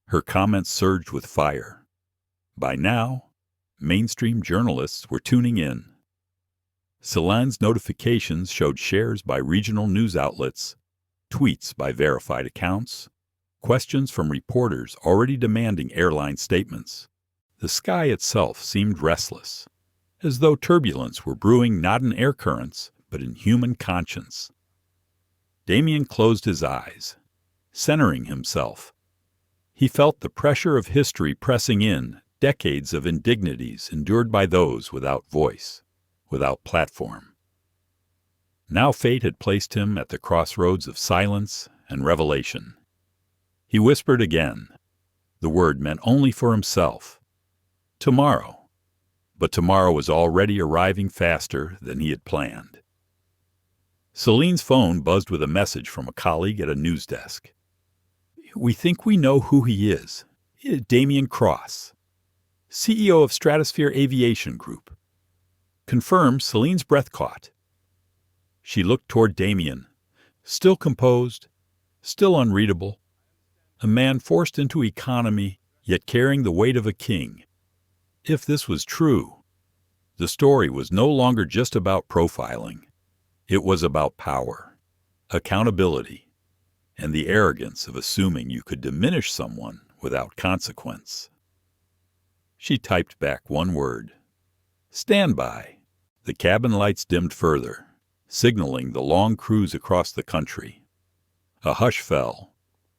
Her comments surged with fire. By now, mainstream journalists were tuning in. Selene's notifications showed shares by regional news outlets, tweets by verified accounts, questions from reporters already demanding airline statements. The sky itself seemed restless, as though turbulence were brewing not in air currents, but in human conscience. Damien closed his eyes, centering himself. He felt the pressure of history pressing in, decades of indignities endured by those without voice, without platform. Now fate had placed him at the crossroads of silence and revelation. He whispered again. The word meant only for himself. Tomorrow. But tomorrow was already arriving faster than he had planned. Selene's phone buzzed with a message from a colleague at a news desk. "We think we know who he is. Damien Cross, CEO of Stratosphere Aviation Group." Confirmed, Selene's breath caught. She looked toward Damien, still composed, still unreadable, a man forced into economy, yet carrying the weight of a king. If this was true, the story was no longer just about profiling. It was about power, accountability, and the arrogance of assuming you could diminish someone without consequence. She typed back one word. "Stand by." The cabin lights dimmed further, signaling the long cruise across the country. A hush fell,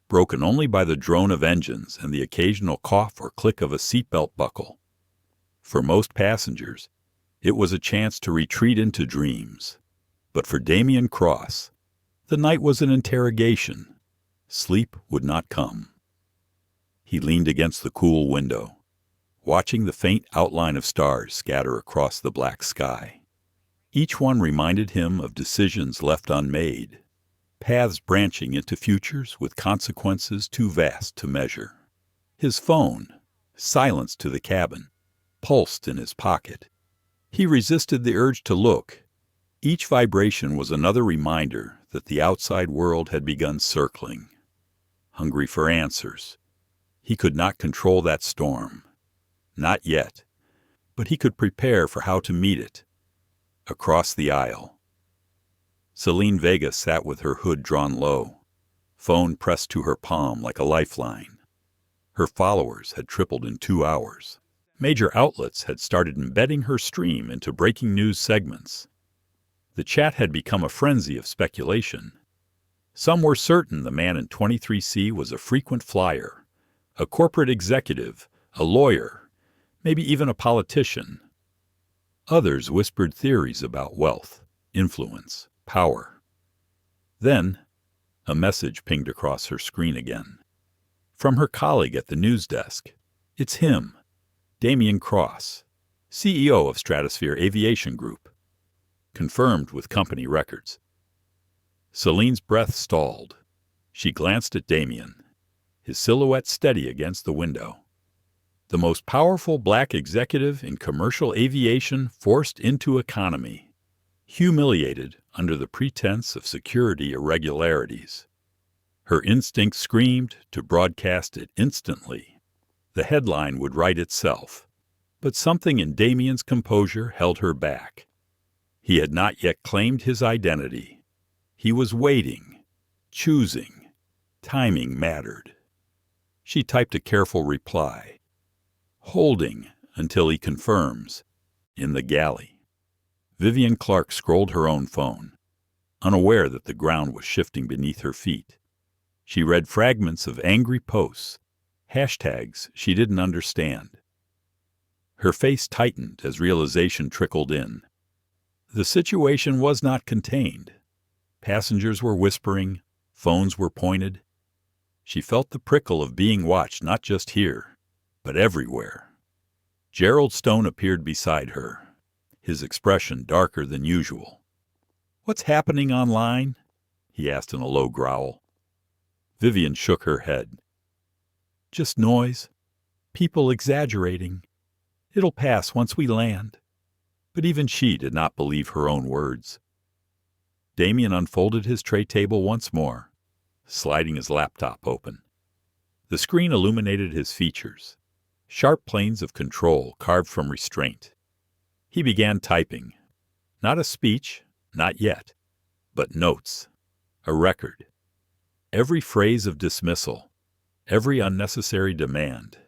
broken only by the drone of engines and the occasional cough or click of a seatbelt buckle. For most passengers, it was a chance to retreat into dreams. But for Damien Cross, the night was an interrogation. Sleep would not come. He leaned against the cool window, watching the faint outline of stars scatter across the black sky. Each one reminded him of decisions left unmade, paths branching into futures with consequences too vast to measure. His phone, silenced to the cabin, pulsed in his pocket. He resisted the urge to look. Each vibration was another reminder that the outside world had begun circling. Hungry for answers. He could not control that storm. Not yet. But he could prepare for how to meet it. Across the aisle. Celine Vega sat with her hood drawn low, phone pressed to her palm like a lifeline. Her followers had tripled in 2 hours. Major outlets had started embedding her stream into breaking news segments. The chat had become a frenzy of speculation. Some were certain the man in 23C was a frequent flyer, a corporate executive, a lawyer, maybe even a politician. Others whispered theories about wealth, influence, power. Then, a message pinged across her screen again. From her colleague at the news desk. It's him, Damian Cross, CEO of Stratosphere Aviation Group. Confirmed with company records. Celine's breath stalled. She glanced at Damian, his silhouette steady against the window. The most powerful black executive in commercial aviation forced into economy, humiliated under the pretense of security irregularities. Her instinct screamed to broadcast it instantly. The headline would write itself, but something in Damian's composure held her back. He had not yet claimed his identity. He was waiting, choosing. Timing mattered. She typed a careful reply. Holding until he confirms. In the galley. Vivian Clark scrolled her own phone, unaware that the ground was shifting beneath her feet. She read fragments of angry posts, hashtags she didn't understand. Her face tightened as realization trickled in. The situation was not contained. Passengers were whispering, phones were pointed. She felt the prickle of being watched not just here, but everywhere. Gerald Stone appeared beside her, his expression darker than usual. "What's happening online?" he asked in a low growl. Vivian shook her head. "Just noise. People exaggerating. It'll pass once we land." But even she did not believe her own words. Damian unfolded his tray table once more, sliding his laptop open. The screen illuminated his features, sharp planes of control carved from restraint. He began typing. Not a speech, not yet, but notes, a record. Every phrase of dismissal, every unnecessary demand,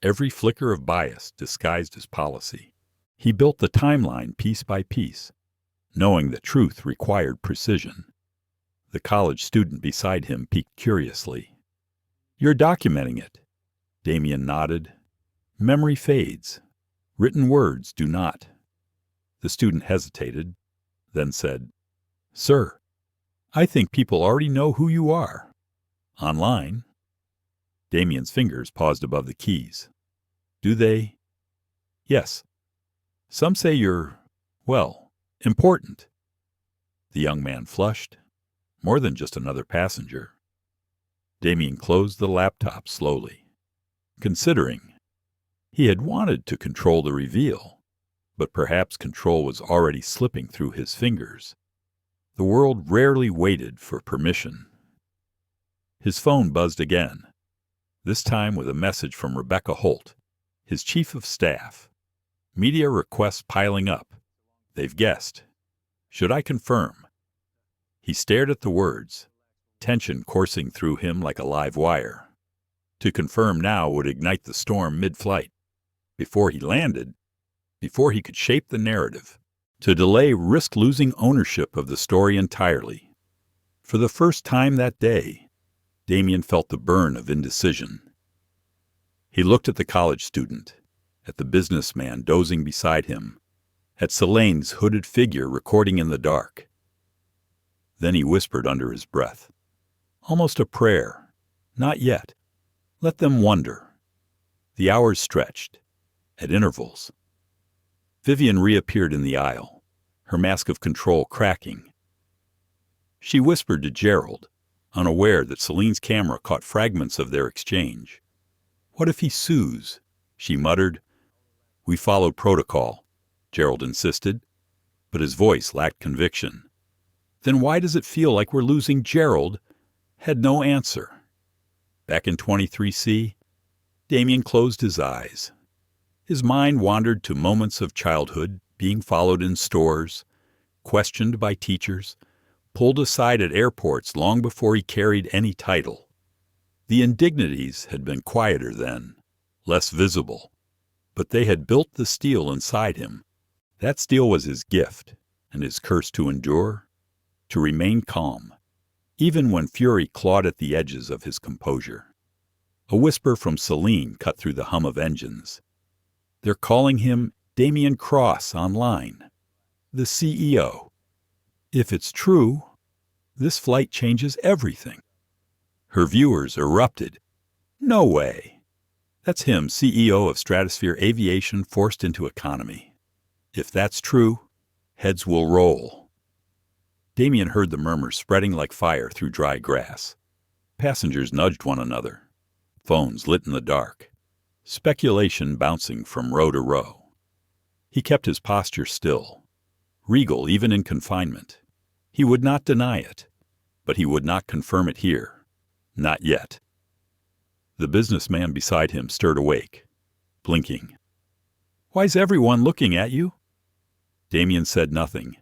every flicker of bias disguised as policy. He built the timeline piece by piece, knowing that truth required precision. The college student beside him peeked curiously. "You're documenting it." Damian nodded. "Memory fades. Written words do not." The student hesitated, then said, "Sir, I think people already know who you are. Online." Damian's fingers paused above the keys. "Do they?" "Yes. Some say you're, well, important." The young man flushed. More than just another passenger. Damian closed the laptop slowly, considering. He had wanted to control the reveal, but perhaps control was already slipping through his fingers. The world rarely waited for permission. His phone buzzed again, this time with a message from Rebecca Holt, his chief of staff. "Media requests piling up. They've guessed. Should I confirm?" He stared at the words, tension coursing through him like a live wire. To confirm now would ignite the storm mid-flight. Before he landed, before he could shape the narrative. To delay risked losing ownership of the story entirely. For the first time that day, Damian felt the burn of indecision. He looked at the college student, at the businessman dozing beside him, at Celine's hooded figure recording in the dark. Then he whispered under his breath, almost a prayer, "Not yet. Let them wonder." The hours stretched, at intervals. Vivian reappeared in the aisle, her mask of control cracking. She whispered to Gerald, unaware that Celine's camera caught fragments of their exchange. "What if he sues?" she muttered. "We followed protocol," Gerald insisted, but his voice lacked conviction. "Then why does it feel like we're losing Gerald?" Had no answer. Back in 23C, Damien closed his eyes. His mind wandered to moments of childhood, being followed in stores, questioned by teachers, pulled aside at airports long before he carried any title. The indignities had been quieter then, less visible, but they had built the steel inside him. That steel was his gift, and his curse to endure, to remain calm, even when fury clawed at the edges of his composure. A whisper from Celine cut through the hum of engines. "They're calling him Damien Cross online, the CEO. If it's true, this flight changes everything." Her viewers erupted. "No way. That's him, CEO of Stratosphere Aviation, forced into economy. If that's true, heads will roll." Damien heard the murmurs spreading like fire through dry grass. Passengers nudged one another. Phones lit in the dark. Speculation bouncing from row to row. He kept his posture still, regal even in confinement. He would not deny it, but he would not confirm it here. Not yet. The businessman beside him stirred awake, blinking. "Why's everyone looking at you?" Damien said nothing.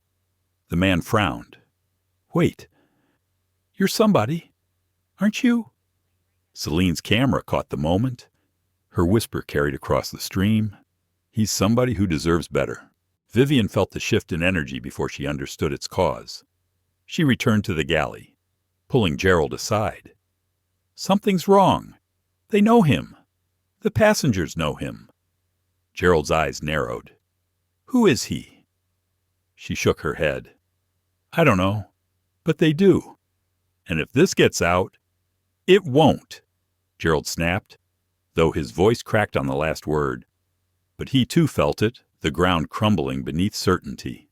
The man frowned. "Wait. You're somebody, aren't you?" Celine's camera caught the moment. Her whisper carried across the stream. "He's somebody who deserves better." Vivian felt the shift in energy before she understood its cause. She returned to the galley, pulling Gerald aside. "Something's wrong. They know him. The passengers know him." Gerald's eyes narrowed. "Who is he?" She shook her head. "I don't know, but they do. And if this gets out—" "It won't," Gerald snapped, though his voice cracked on the last word. But he too felt it, the ground crumbling beneath certainty.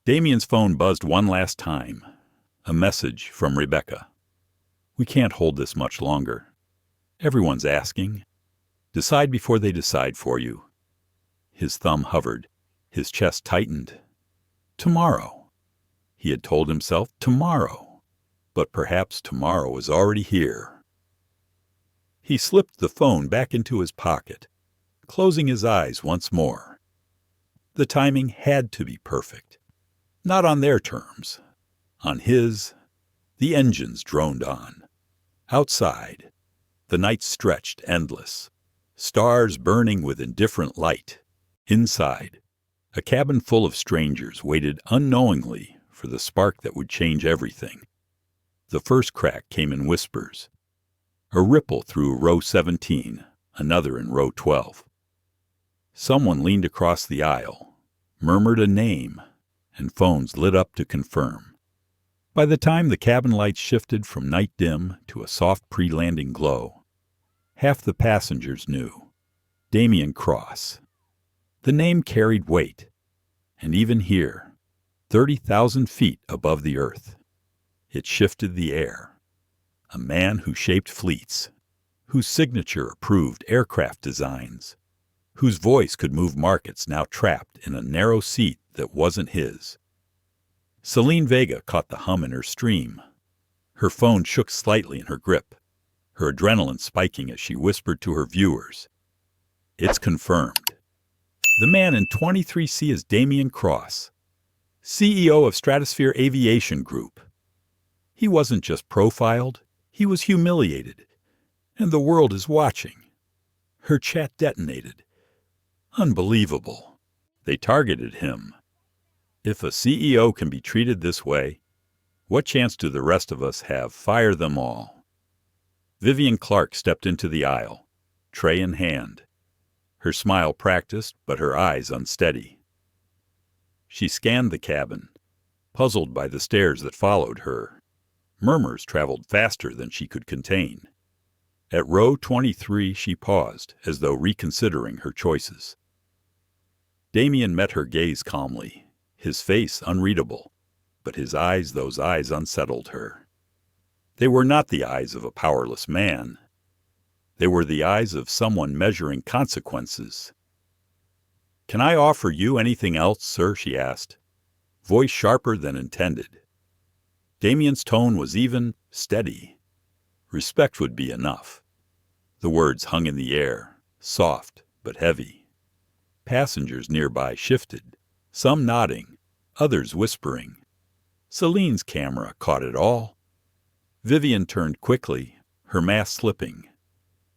Damien's phone buzzed one last time. A message from Rebecca. "We can't hold this much longer. Everyone's asking. Decide before they decide for you." His thumb hovered. His chest tightened. Tomorrow. He had told himself tomorrow. But perhaps tomorrow was already here. He slipped the phone back into his pocket, closing his eyes once more. The timing had to be perfect. Not on their terms. On his. The engines droned on. Outside, the night stretched endless, stars burning with indifferent light. Inside, a cabin full of strangers waited unknowingly for the spark that would change everything. The first crack came in whispers. A ripple through row 17, another in row 12. Someone leaned across the aisle, murmured a name, and phones lit up to confirm. By the time the cabin lights shifted from night dim to a soft pre-landing glow, half the passengers knew. Damien Cross. The name carried weight, and even here, 30,000 feet above the earth, it shifted the air. A man who shaped fleets, whose signature approved aircraft designs, whose voice could move markets now trapped in a narrow seat that wasn't his. Celine Vega caught the hum in her stream. Her phone shook slightly in her grip, her adrenaline spiking as she whispered to her viewers. "It's confirmed. The man in 23C is Damien Cross, CEO of Stratosphere Aviation Group. He wasn't just profiled, he was humiliated, and the world is watching." Her chat detonated. Unbelievable. They targeted him. If a CEO can be treated this way, what chance do the rest of us have? Fire them all. Vivian Clark stepped into the aisle, tray in hand. Her smile practiced, but her eyes unsteady. She scanned the cabin, puzzled by the stares that followed her. Murmurs traveled faster than she could contain. At row 23 she paused, as though reconsidering her choices. Damien met her gaze calmly, his face unreadable, but his eyes, those eyes unsettled her. They were not the eyes of a powerless man. They were the eyes of someone measuring consequences. "Can I offer you anything else, sir?" she asked, voice sharper than intended. Damien's tone was even, steady. Respect would be enough. The words hung in the air, soft but heavy. Passengers nearby shifted, some nodding, others whispering. Celine's camera caught it all. Vivian turned quickly, her mask slipping.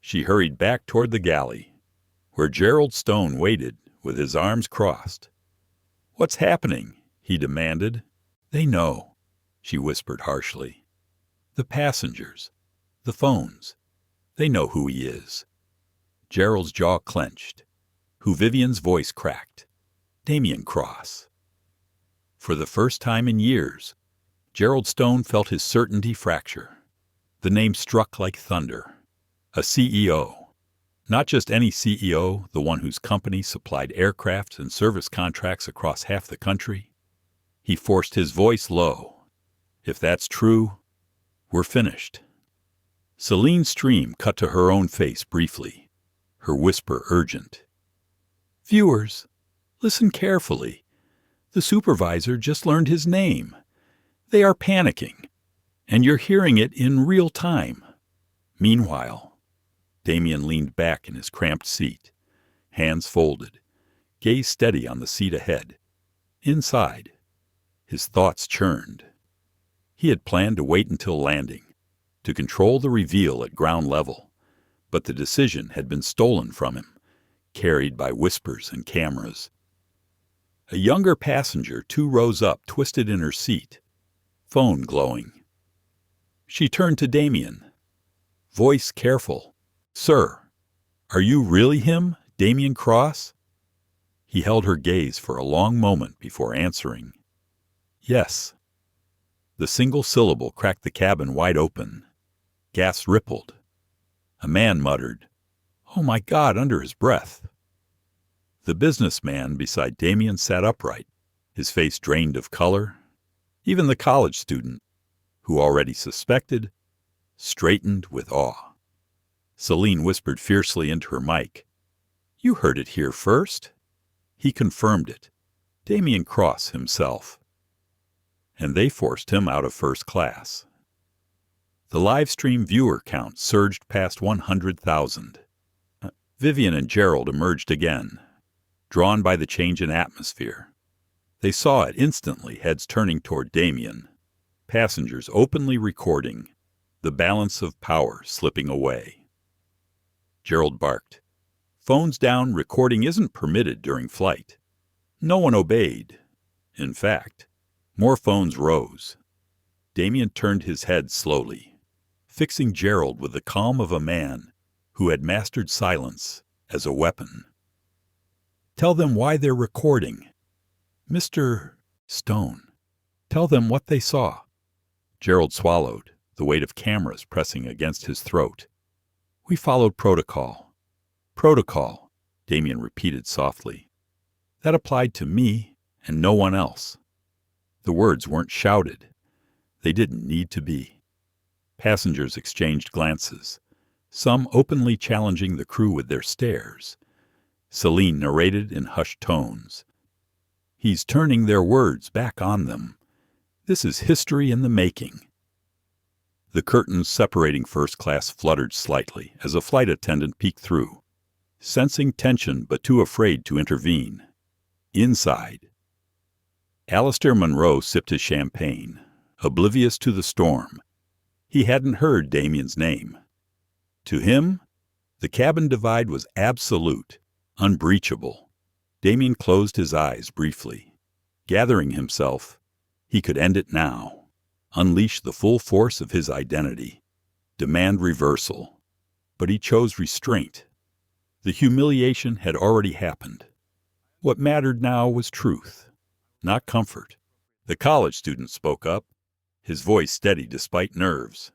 She hurried back toward the galley, where Gerald Stone waited with his arms crossed. "What's happening?" he demanded. "They know," she whispered harshly. "The passengers, the phones, they know who he is." Gerald's jaw clenched. Who Vivian's voice cracked. Damien Cross. For the first time in years, Gerald Stone felt his certainty fracture. The name struck like thunder. A CEO. Not just any CEO, the one whose company supplied aircraft and service contracts across half the country. He forced his voice low. "If that's true, we're finished." Celine's stream cut to her own face briefly, her whisper urgent. "Viewers, listen carefully. The supervisor just learned his name. They are panicking, and you're hearing it in real time." Meanwhile, Damien leaned back in his cramped seat, hands folded, gaze steady on the seat ahead. Inside, his thoughts churned. He had planned to wait until landing, to control the reveal at ground level, but the decision had been stolen from him, carried by whispers and cameras. A younger passenger 2 rows up twisted in her seat, phone glowing. She turned to Damien, voice careful. "Sir, are you really him, Damien Cross?" He held her gaze for a long moment before answering. "Yes." The single syllable cracked the cabin wide open. Gas rippled. A man muttered, "Oh my God," under his breath. The businessman beside Damien sat upright, his face drained of color. Even the college student, who already suspected, straightened with awe. Celine whispered fiercely into her mic, "You heard it here first." He confirmed it, Damien Cross himself. And they forced him out of first class. The live stream viewer count surged past 100,000. Vivian and Gerald emerged again, drawn by the change in atmosphere. They saw it instantly, heads turning toward Damien, passengers openly recording, the balance of power slipping away. Gerald barked, "Phones down, recording isn't permitted during flight." No one obeyed. In fact, more phones rose. Damien turned his head slowly, fixing Gerald with the calm of a man who had mastered silence as a weapon. "Tell them why they're recording. Mr. Stone, tell them what they saw." Gerald swallowed, the weight of cameras pressing against his throat. "We followed protocol." "Protocol," Damien repeated softly. "That applied to me and no one else." The words weren't shouted. They didn't need to be. Passengers exchanged glances, some openly challenging the crew with their stares. Celine narrated in hushed tones. "He's turning their words back on them. This is history in the making." The curtains separating first class fluttered slightly as a flight attendant peeked through, sensing tension but too afraid to intervene. Inside, Alistair Munro sipped his champagne, oblivious to the storm. He hadn't heard Damien's name. To him, the cabin divide was absolute, unbreachable. Damien closed his eyes briefly. Gathering himself, he could end it now. Unleash the full force of his identity, demand reversal. But he chose restraint. The humiliation had already happened. What mattered now was truth, not comfort. The college student spoke up, his voice steady despite nerves.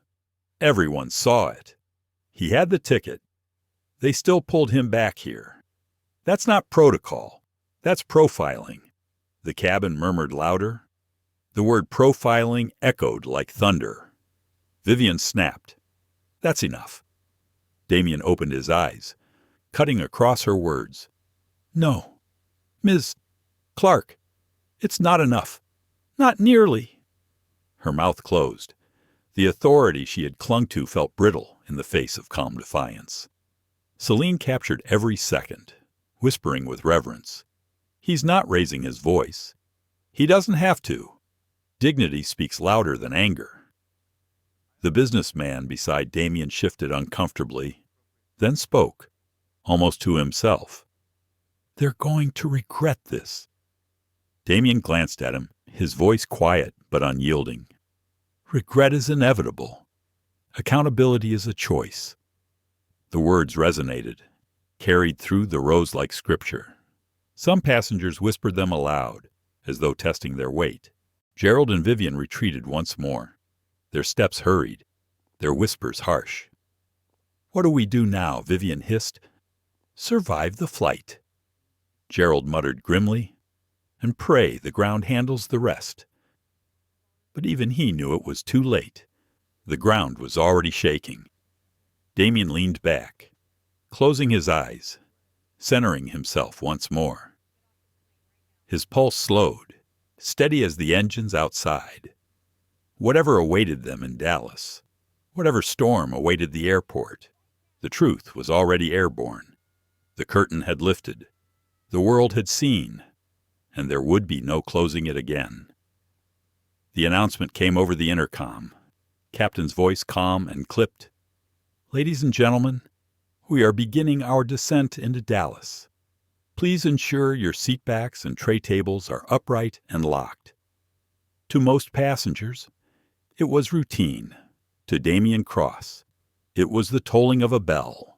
Everyone saw it. He had the ticket. They still pulled him back here. That's not protocol. That's profiling. The cabin murmured louder. The word profiling echoed like thunder. Vivian snapped. That's enough. Damien opened his eyes, cutting across her words. No, Ms. Clark, it's not enough. Not nearly. Her mouth closed. The authority she had clung to felt brittle in the face of calm defiance. Celine captured every second, whispering with reverence. He's not raising his voice. He doesn't have to. Dignity speaks louder than anger. The businessman beside Damien shifted uncomfortably, then spoke, almost to himself. They're going to regret this. Damien glanced at him, his voice quiet but unyielding. Regret is inevitable. Accountability is a choice. The words resonated, carried through the rows like scripture. Some passengers whispered them aloud, as though testing their weight. Gerald and Vivian retreated once more. Their steps hurried, their whispers harsh. What do we do now? Vivian hissed. Survive the flight. Gerald muttered grimly, and pray the ground handles the rest. But even he knew it was too late. The ground was already shaking. Damien leaned back, closing his eyes, centering himself once more. His pulse slowed, steady as the engines outside. Whatever awaited them in Dallas, whatever storm awaited the airport, the truth was already airborne. The curtain had lifted, the world had seen, and there would be no closing it again. The announcement came over the intercom, Captain's voice calm and clipped. Ladies and gentlemen, we are beginning our descent into Dallas. Please ensure your seatbacks and tray tables are upright and locked. To most passengers, it was routine. To Damien Cross, it was the tolling of a bell.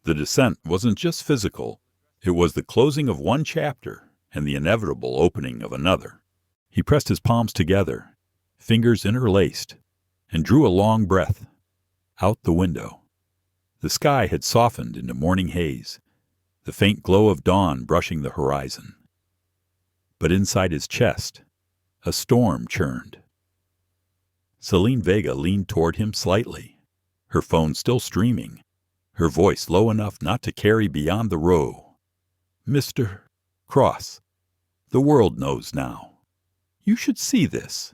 The descent wasn't just physical, it was the closing of one chapter and the inevitable opening of another. He pressed his palms together, fingers interlaced, and drew a long breath. Out the window. The sky had softened into morning haze, the faint glow of dawn brushing the horizon. But inside his chest, a storm churned. Celine Vega leaned toward him slightly, her phone still streaming, her voice low enough not to carry beyond the row. Mr. Cross, the world knows now. You should see this.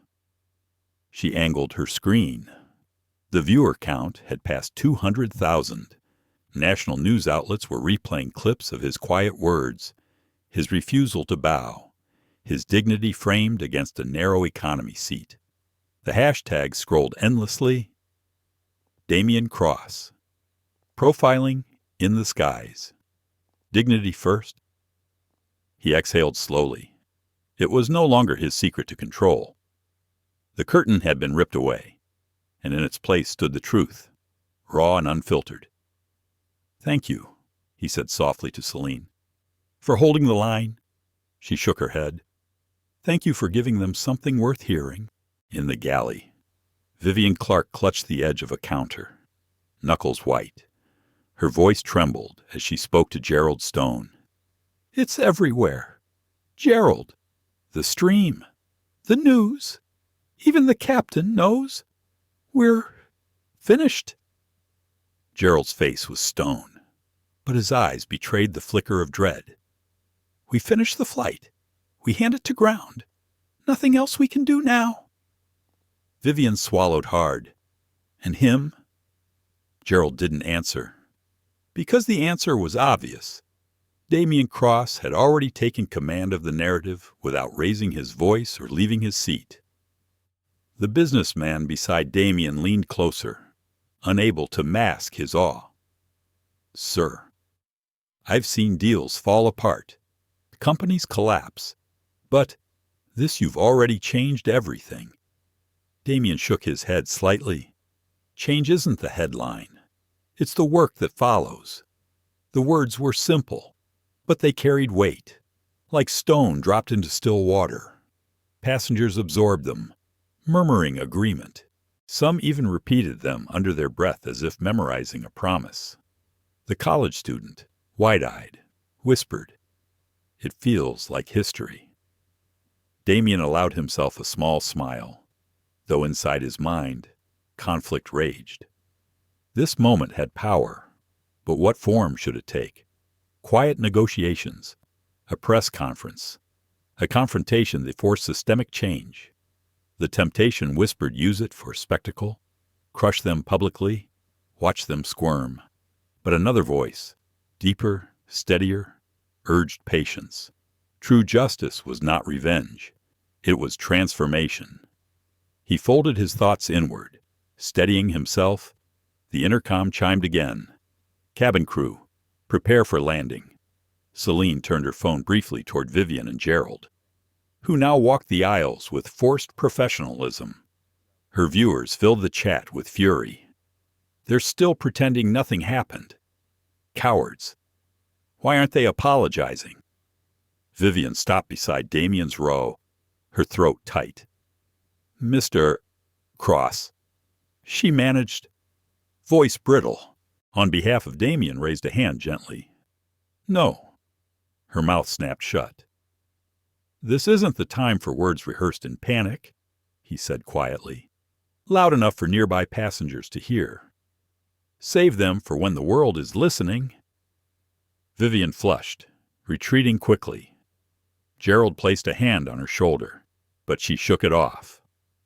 She angled her screen. The viewer count had passed 200,000. National news outlets were replaying clips of his quiet words, his refusal to bow, his dignity framed against a narrow economy seat. The hashtags scrolled endlessly. Damien Cross. Profiling in the skies. Dignity first. He exhaled slowly. It was no longer his secret to control. The curtain had been ripped away, and in its place stood the truth, raw and unfiltered. Thank you, he said softly to Celine. For holding the line. She shook her head. Thank you for giving them something worth hearing. In the galley, Vivian Clark clutched the edge of a counter, knuckles white. Her voice trembled as she spoke to Gerald Stone. It's everywhere. Gerald. The stream. The news. Even the captain knows. We're finished. Gerald's face was stone, but his eyes betrayed the flicker of dread. We finish the flight. We hand it to ground. Nothing else we can do now. Vivian swallowed hard. And him? Gerald didn't answer. Because the answer was obvious. Damien Cross had already taken command of the narrative without raising his voice or leaving his seat. The businessman beside Damien leaned closer, unable to mask his awe. Sir, I've seen deals fall apart, companies collapse, but this you've already changed everything. Damien shook his head slightly. Change isn't the headline. It's the work that follows. The words were simple, but they carried weight, like stone dropped into still water. Passengers absorbed them, murmuring agreement. Some even repeated them under their breath as if memorizing a promise. The college student, wide-eyed, whispered, It feels like history. Damien allowed himself a small smile, though inside his mind, conflict raged. This moment had power, but what form should it take? Quiet negotiations, a press conference, a confrontation that forced systemic change. The temptation whispered use it for spectacle, crush them publicly, watch them squirm. But another voice, deeper, steadier, urged patience. True justice was not revenge. It was transformation. He folded his thoughts inward, steadying himself. The intercom chimed again. Cabin crew, prepare for landing. Celine turned her phone briefly toward Vivian and Gerald, who now walked the aisles with forced professionalism. Her viewers filled the chat with fury. They're still pretending nothing happened. Cowards. Why aren't they apologizing? Vivian stopped beside Damien's row, her throat tight. Mr. Cross. She managed. Voice brittle. On behalf of Damien, raised a hand gently. No. Her mouth snapped shut. This isn't the time for words rehearsed in panic, he said quietly, loud enough for nearby passengers to hear. Save them for when the world is listening. Vivian flushed, retreating quickly. Gerald placed a hand on her shoulder, but she shook it off,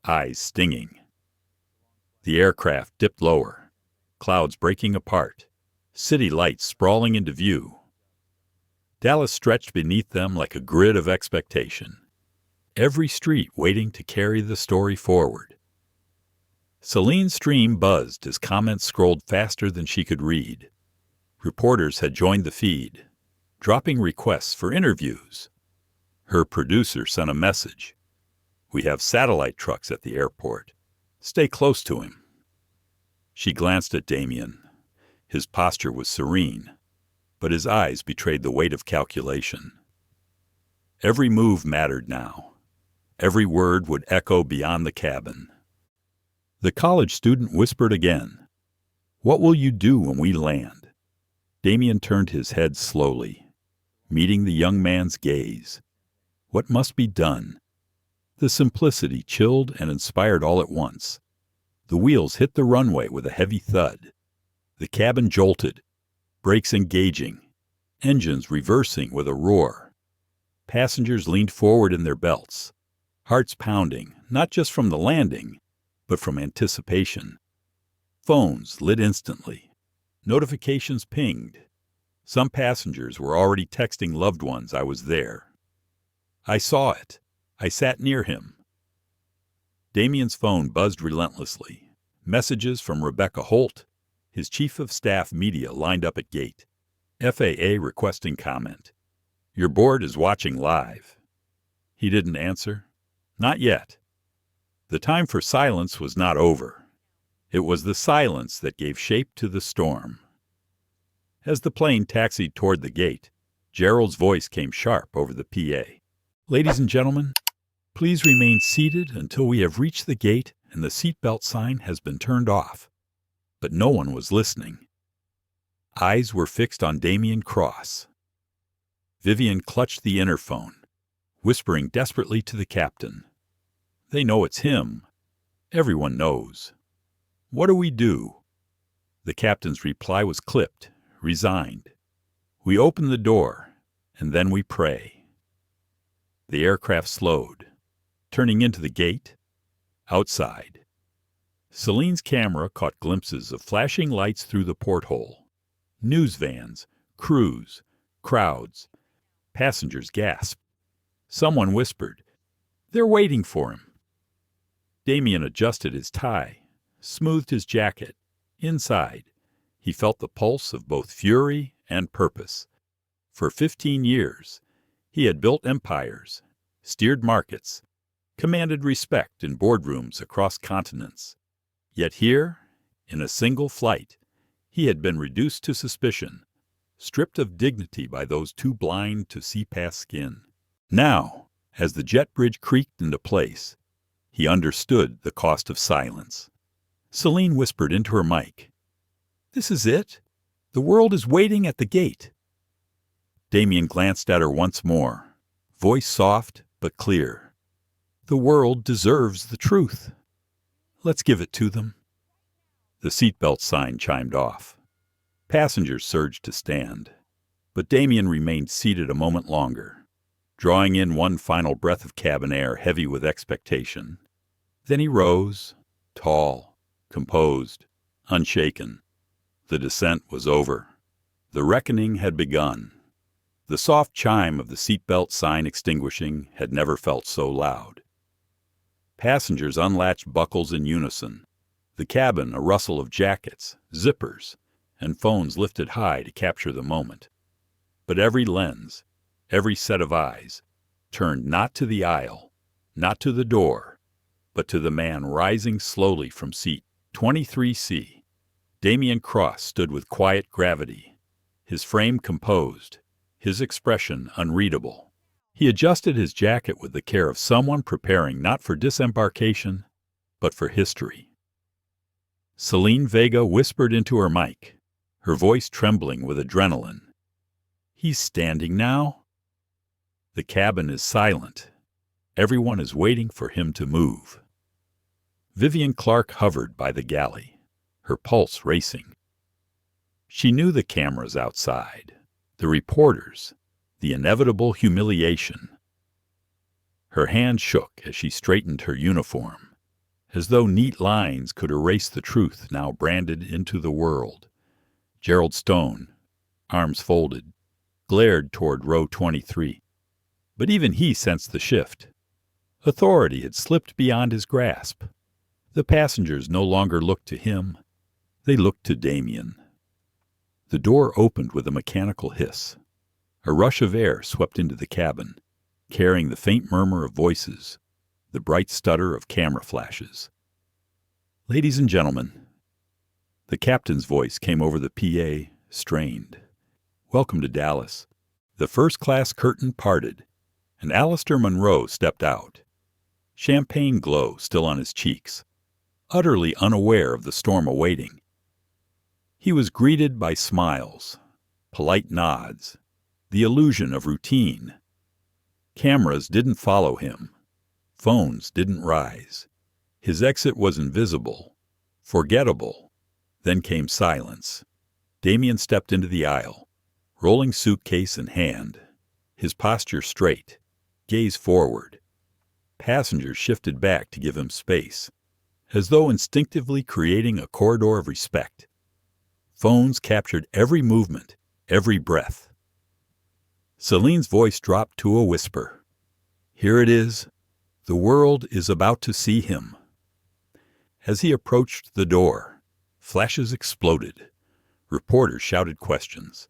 eyes stinging. The aircraft dipped lower, clouds breaking apart, city lights sprawling into view. Dallas stretched beneath them like a grid of expectation, every street waiting to carry the story forward. Celine's stream buzzed as comments scrolled faster than she could read. Reporters had joined the feed, dropping requests for interviews. Her producer sent a message. We have satellite trucks at the airport. Stay close to him. She glanced at Damien. His posture was serene, but his eyes betrayed the weight of calculation. Every move mattered now. Every word would echo beyond the cabin. The college student whispered again. What will you do when we land? Damien turned his head slowly, meeting the young man's gaze. What must be done? The simplicity chilled and inspired all at once. The wheels hit the runway with a heavy thud. The cabin jolted, brakes engaging, engines reversing with a roar. Passengers leaned forward in their belts, hearts pounding, not just from the landing, but from anticipation. Phones lit instantly. Notifications pinged. Some passengers were already texting loved ones I was there. I saw it. I sat near him. Damien's phone buzzed relentlessly. Messages from Rebecca Holt, his chief of staff media lined up at gate. FAA requesting comment. Your board is watching live. He didn't answer. Not yet. The time for silence was not over. It was the silence that gave shape to the storm. As the plane taxied toward the gate, Gerald's voice came sharp over the PA. Ladies and gentlemen, please remain seated until we have reached the gate and the seatbelt sign has been turned off. But no one was listening. Eyes were fixed on Damien Cross. Vivian clutched the interphone, whispering desperately to the captain. They know it's him. Everyone knows. What do we do? The captain's reply was clipped, resigned. We open the door, and then we pray. The aircraft slowed, turning into the gate. Outside, Celine's camera caught glimpses of flashing lights through the porthole. News vans, crews, crowds. Passengers gasped. Someone whispered, "They're waiting for him." Damien adjusted his tie, smoothed his jacket. Inside, he felt the pulse of both fury and purpose. For 15 years, he had built empires, steered markets, commanded respect in boardrooms across continents. Yet here, in a single flight, he had been reduced to suspicion, stripped of dignity by those too blind to see past skin. Now, as the jet bridge creaked into place, he understood the cost of silence. Celine whispered into her mic, "This is it. The world is waiting at the gate." Damien glanced at her once more, voice soft but clear. The world deserves the truth. Let's give it to them. The seatbelt sign chimed off. Passengers surged to stand, but Damien remained seated a moment longer, drawing in one final breath of cabin air heavy with expectation. Then he rose, tall, composed, unshaken. The descent was over. The reckoning had begun. The soft chime of the seatbelt sign extinguishing had never felt so loud. Passengers unlatched buckles in unison. The cabin a rustle of jackets, zippers, and phones lifted high to capture the moment. But every lens, every set of eyes, turned not to the aisle, not to the door, but to the man rising slowly from seat 23C. Damien Cross stood with quiet gravity, his frame composed, his expression unreadable. He adjusted his jacket with the care of someone preparing not for disembarkation, but for history. Celine Vega whispered into her mic, her voice trembling with adrenaline. "He's standing now?" The cabin is silent. Everyone is waiting for him to move. Vivian Clark hovered by the galley, her pulse racing. She knew the cameras outside, the reporters, the inevitable humiliation. Her hand shook as she straightened her uniform, as though neat lines could erase the truth now branded into the world. Gerald Stone, arms folded, glared toward row 23. But even he sensed the shift. Authority had slipped beyond his grasp. The passengers no longer looked to him. They looked to Damien. The door opened with a mechanical hiss. A rush of air swept into the cabin, carrying the faint murmur of voices, the bright stutter of camera flashes. "Ladies and gentlemen," the captain's voice came over the PA, strained. "Welcome to Dallas." The first-class curtain parted, and Alistair Munro stepped out, champagne glow still on his cheeks, utterly unaware of the storm awaiting. He was greeted by smiles, polite nods, the illusion of routine. Cameras didn't follow him. Phones didn't rise. His exit was invisible, forgettable. Then came silence. Damien stepped into the aisle, rolling suitcase in hand, his posture straight, gaze forward. Passengers shifted back to give him space, as though instinctively creating a corridor of respect. Phones captured every movement, every breath. Celine's voice dropped to a whisper. "Here it is. The world is about to see him." As he approached the door, flashes exploded. Reporters shouted questions.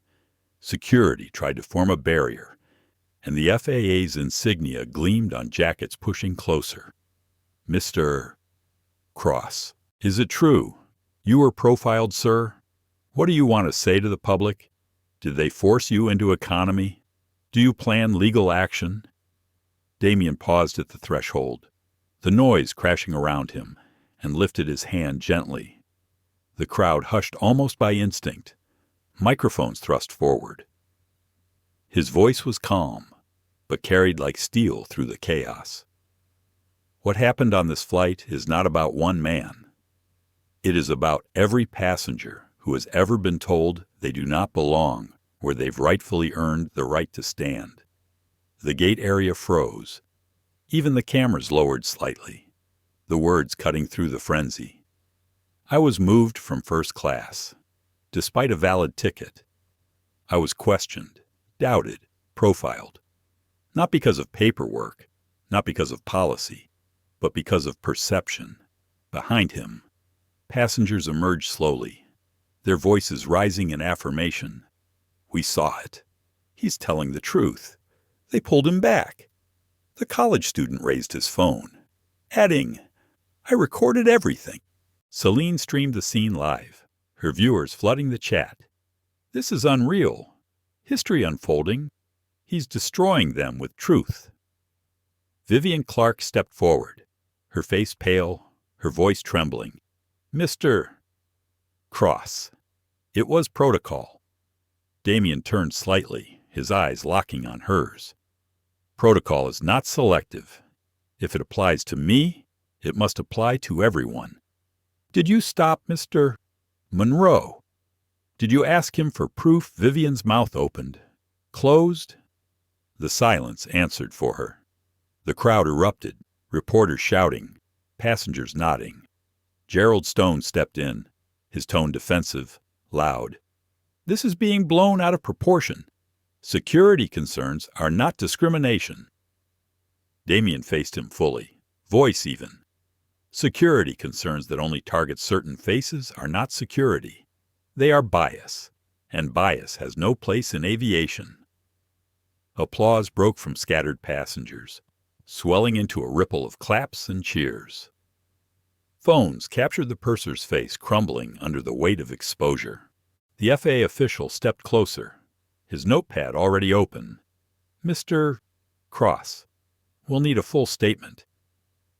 Security tried to form a barrier, and the FAA's insignia gleamed on jackets pushing closer. "Mr. Cross, is it true? You were profiled, sir? What do you want to say to the public? Did they force you into economy? Do you plan legal action?" Damien paused at the threshold, the noise crashing around him, and lifted his hand gently. The crowd hushed almost by instinct, microphones thrust forward. His voice was calm, but carried like steel through the chaos. What happened on this flight is not about one man. It is about every passenger who has ever been told they do not belong where they've rightfully earned the right to stand. The gate area froze. Even the cameras lowered slightly, the words cutting through the frenzy. I was moved from first class, despite a valid ticket. I was questioned, doubted, profiled. Not because of paperwork, not because of policy, but because of perception. Behind him, passengers emerged slowly, their voices rising in affirmation. "We saw it. He's telling the truth. They pulled him back." The college student raised his phone, adding, "I recorded everything." Celine streamed the scene live, her viewers flooding the chat. "This is unreal. History unfolding. He's destroying them with truth." Vivian Clark stepped forward, her face pale, her voice trembling. "Mr. Cross, it was protocol." Damien turned slightly, his eyes locking on hers. "Protocol is not selective. If it applies to me, it must apply to everyone. Did you stop Mr. Monroe? Did you ask him for proof? Vivian's mouth opened. Closed? The silence answered for her. The crowd erupted, reporters shouting, passengers nodding. Gerald Stone stepped in, his tone defensive, loud. This is being blown out of proportion. Security concerns are not discrimination. Damien faced him fully, voice even. Security concerns that only target certain faces are not security. They are bias, and bias has no place in aviation. Applause broke from scattered passengers, swelling into a ripple of claps and cheers. Phones captured the purser's face crumbling under the weight of exposure. The FAA official stepped closer, his notepad already open. Mr. Cross, we'll need a full statement.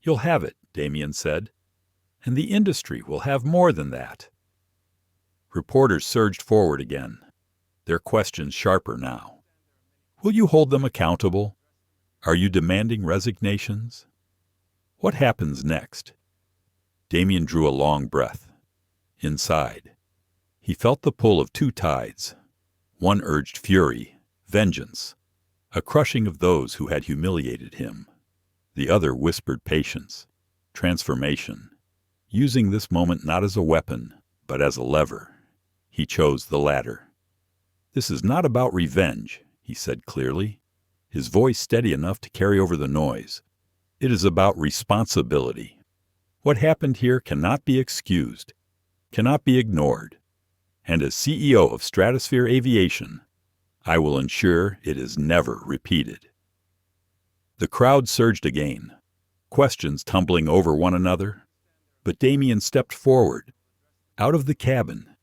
You'll have it, Damien said, and the industry will have more than that. Reporters surged forward again, their questions sharper now. Will you hold them accountable? Are you demanding resignations? What happens next? Damien drew a long breath. Inside, he felt the pull of two tides. One urged fury, vengeance, a crushing of those who had humiliated him. The other whispered patience, transformation, using this moment not as a weapon, but as a lever. He chose the latter. This is not about revenge, he said clearly, his voice steady enough to carry over the noise. It is about responsibility. What happened here cannot be excused, cannot be ignored. And as CEO of Stratosphere Aviation, I will ensure it is never repeated. The crowd surged again, questions tumbling over one another. But Damien stepped forward, out of the cabin,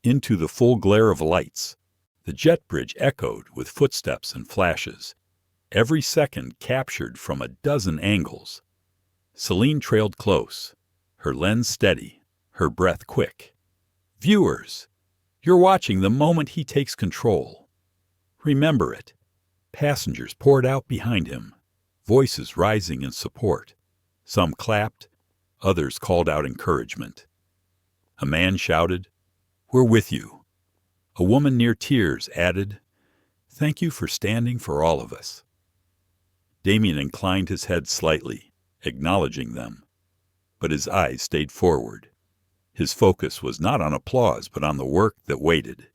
into the full glare of lights. The jet bridge echoed with footsteps and flashes, every second captured from a dozen angles. Celine trailed close, her lens steady, her breath quick. Viewers, you're watching the moment he takes control. Remember it. Passengers poured out behind him, voices rising in support. Some clapped, others called out encouragement. A man shouted, "We're with you." A woman near tears added, "Thank you for standing for all of us." Damien inclined his head slightly, acknowledging them, but his eyes stayed forward. His focus was not on applause, but on the work that waited.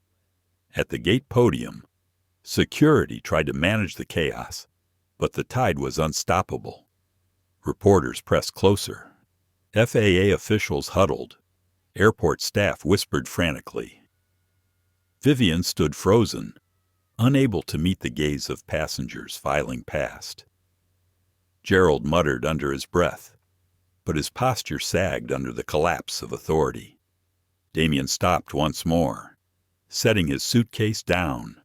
At the gate podium, security tried to manage the chaos, but the tide was unstoppable. Reporters pressed closer. FAA officials huddled. Airport staff whispered frantically. Vivian stood frozen, unable to meet the gaze of passengers filing past. Gerald muttered under his breath, but his posture sagged under the collapse of authority. Damien stopped once more, setting his suitcase down,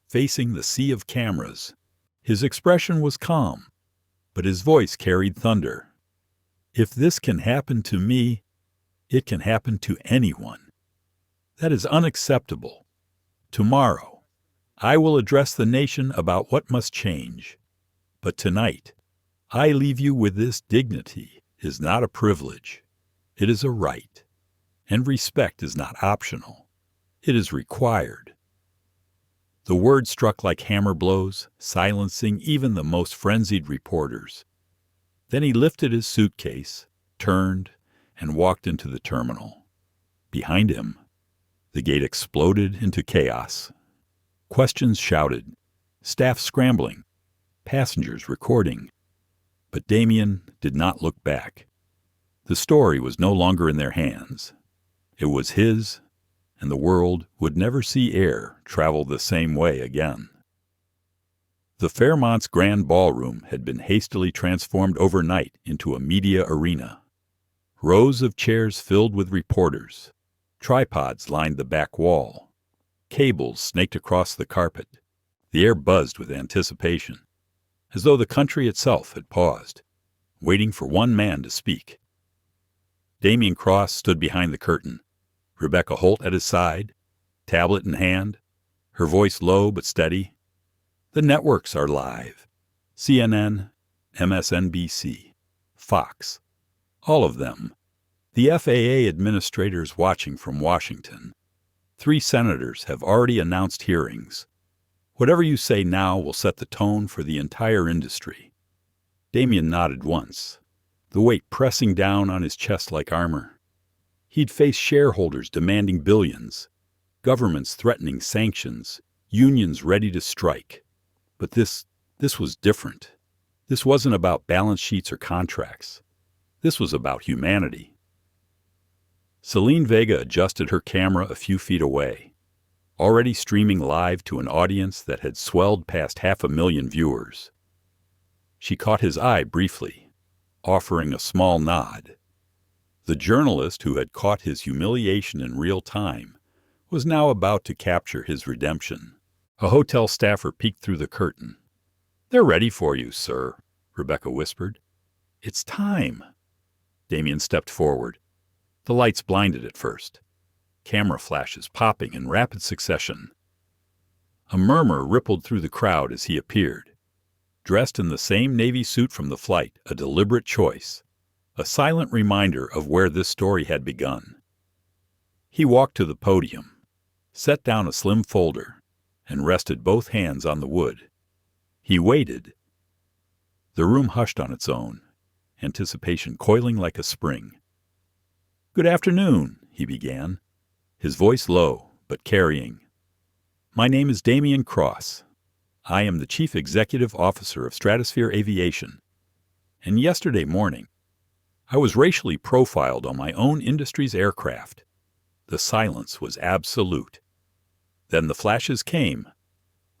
facing the sea of cameras. His expression was calm, but his voice carried thunder. If this can happen to me, it can happen to anyone. That is unacceptable. Tomorrow, I will address the nation about what must change. But tonight, I leave you with this: dignity is not a privilege. It is a right. And respect is not optional. It is required. The words struck like hammer blows, silencing even the most frenzied reporters. Then he lifted his suitcase, turned, and walked into the terminal. Behind him, the gate exploded into chaos. Questions shouted, staff scrambling, passengers recording. But Damien did not look back. The story was no longer in their hands. It was his, and the world would never see air travel the same way again. The Fairmont's Grand Ballroom had been hastily transformed overnight into a media arena. Rows of chairs filled with reporters. Tripods lined the back wall. Cables snaked across the carpet. The air buzzed with anticipation, as though the country itself had paused, waiting for one man to speak. Damien Cross stood behind the curtain, Rebecca Holt at his side, tablet in hand, her voice low but steady. The networks are live. CNN, MSNBC, Fox. All of them. The FAA administrators watching from Washington. 3 senators have already announced hearings. Whatever you say now will set the tone for the entire industry. Damien nodded once, the weight pressing down on his chest like armor. He'd face shareholders demanding billions, governments threatening sanctions, unions ready to strike. But this was different. This wasn't about balance sheets or contracts. This was about humanity. Celine Vega adjusted her camera a few feet away, already streaming live to an audience that had swelled past 500,000 viewers. She caught his eye briefly, offering a small nod. The journalist who had caught his humiliation in real time was now about to capture his redemption. A hotel staffer peeked through the curtain. "They're ready for you, sir," Rebecca whispered. "It's time." Damien stepped forward. The lights blinded at first, camera flashes popping in rapid succession. A murmur rippled through the crowd as he appeared, dressed in the same navy suit from the flight, a deliberate choice, a silent reminder of where this story had begun. He walked to the podium, set down a slim folder, and rested both hands on the wood. He waited. The room hushed on its own, anticipation coiling like a spring. "Good afternoon," he began, his voice low but carrying. "My name is Damien Cross. I am the Chief Executive Officer of Stratosphere Aviation. And yesterday morning, I was racially profiled on my own industry's aircraft." The silence was absolute. Then the flashes came,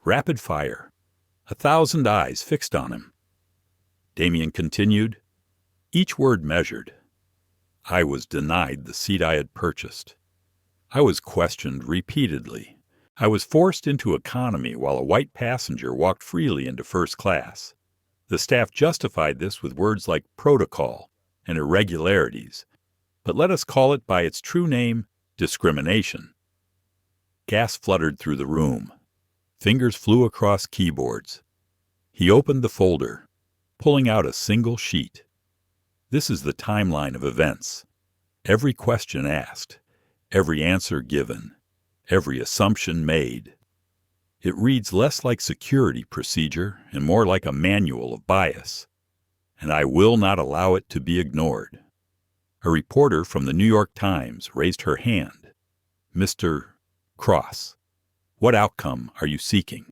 rapid fire, 1,000 eyes fixed on him. Damien continued, each word measured. I was denied the seat I had purchased. I was questioned repeatedly. I was forced into economy while a white passenger walked freely into first class. The staff justified this with words like protocol and irregularities, but let us call it by its true name, discrimination. Gas fluttered through the room. Fingers flew across keyboards. He opened the folder, pulling out a single sheet. This is the timeline of events. Every question asked, every answer given, every assumption made. It reads less like security procedure and more like a manual of bias, and I will not allow it to be ignored. A reporter from the New York Times raised her hand. "Mr. Cross, what outcome are you seeking?"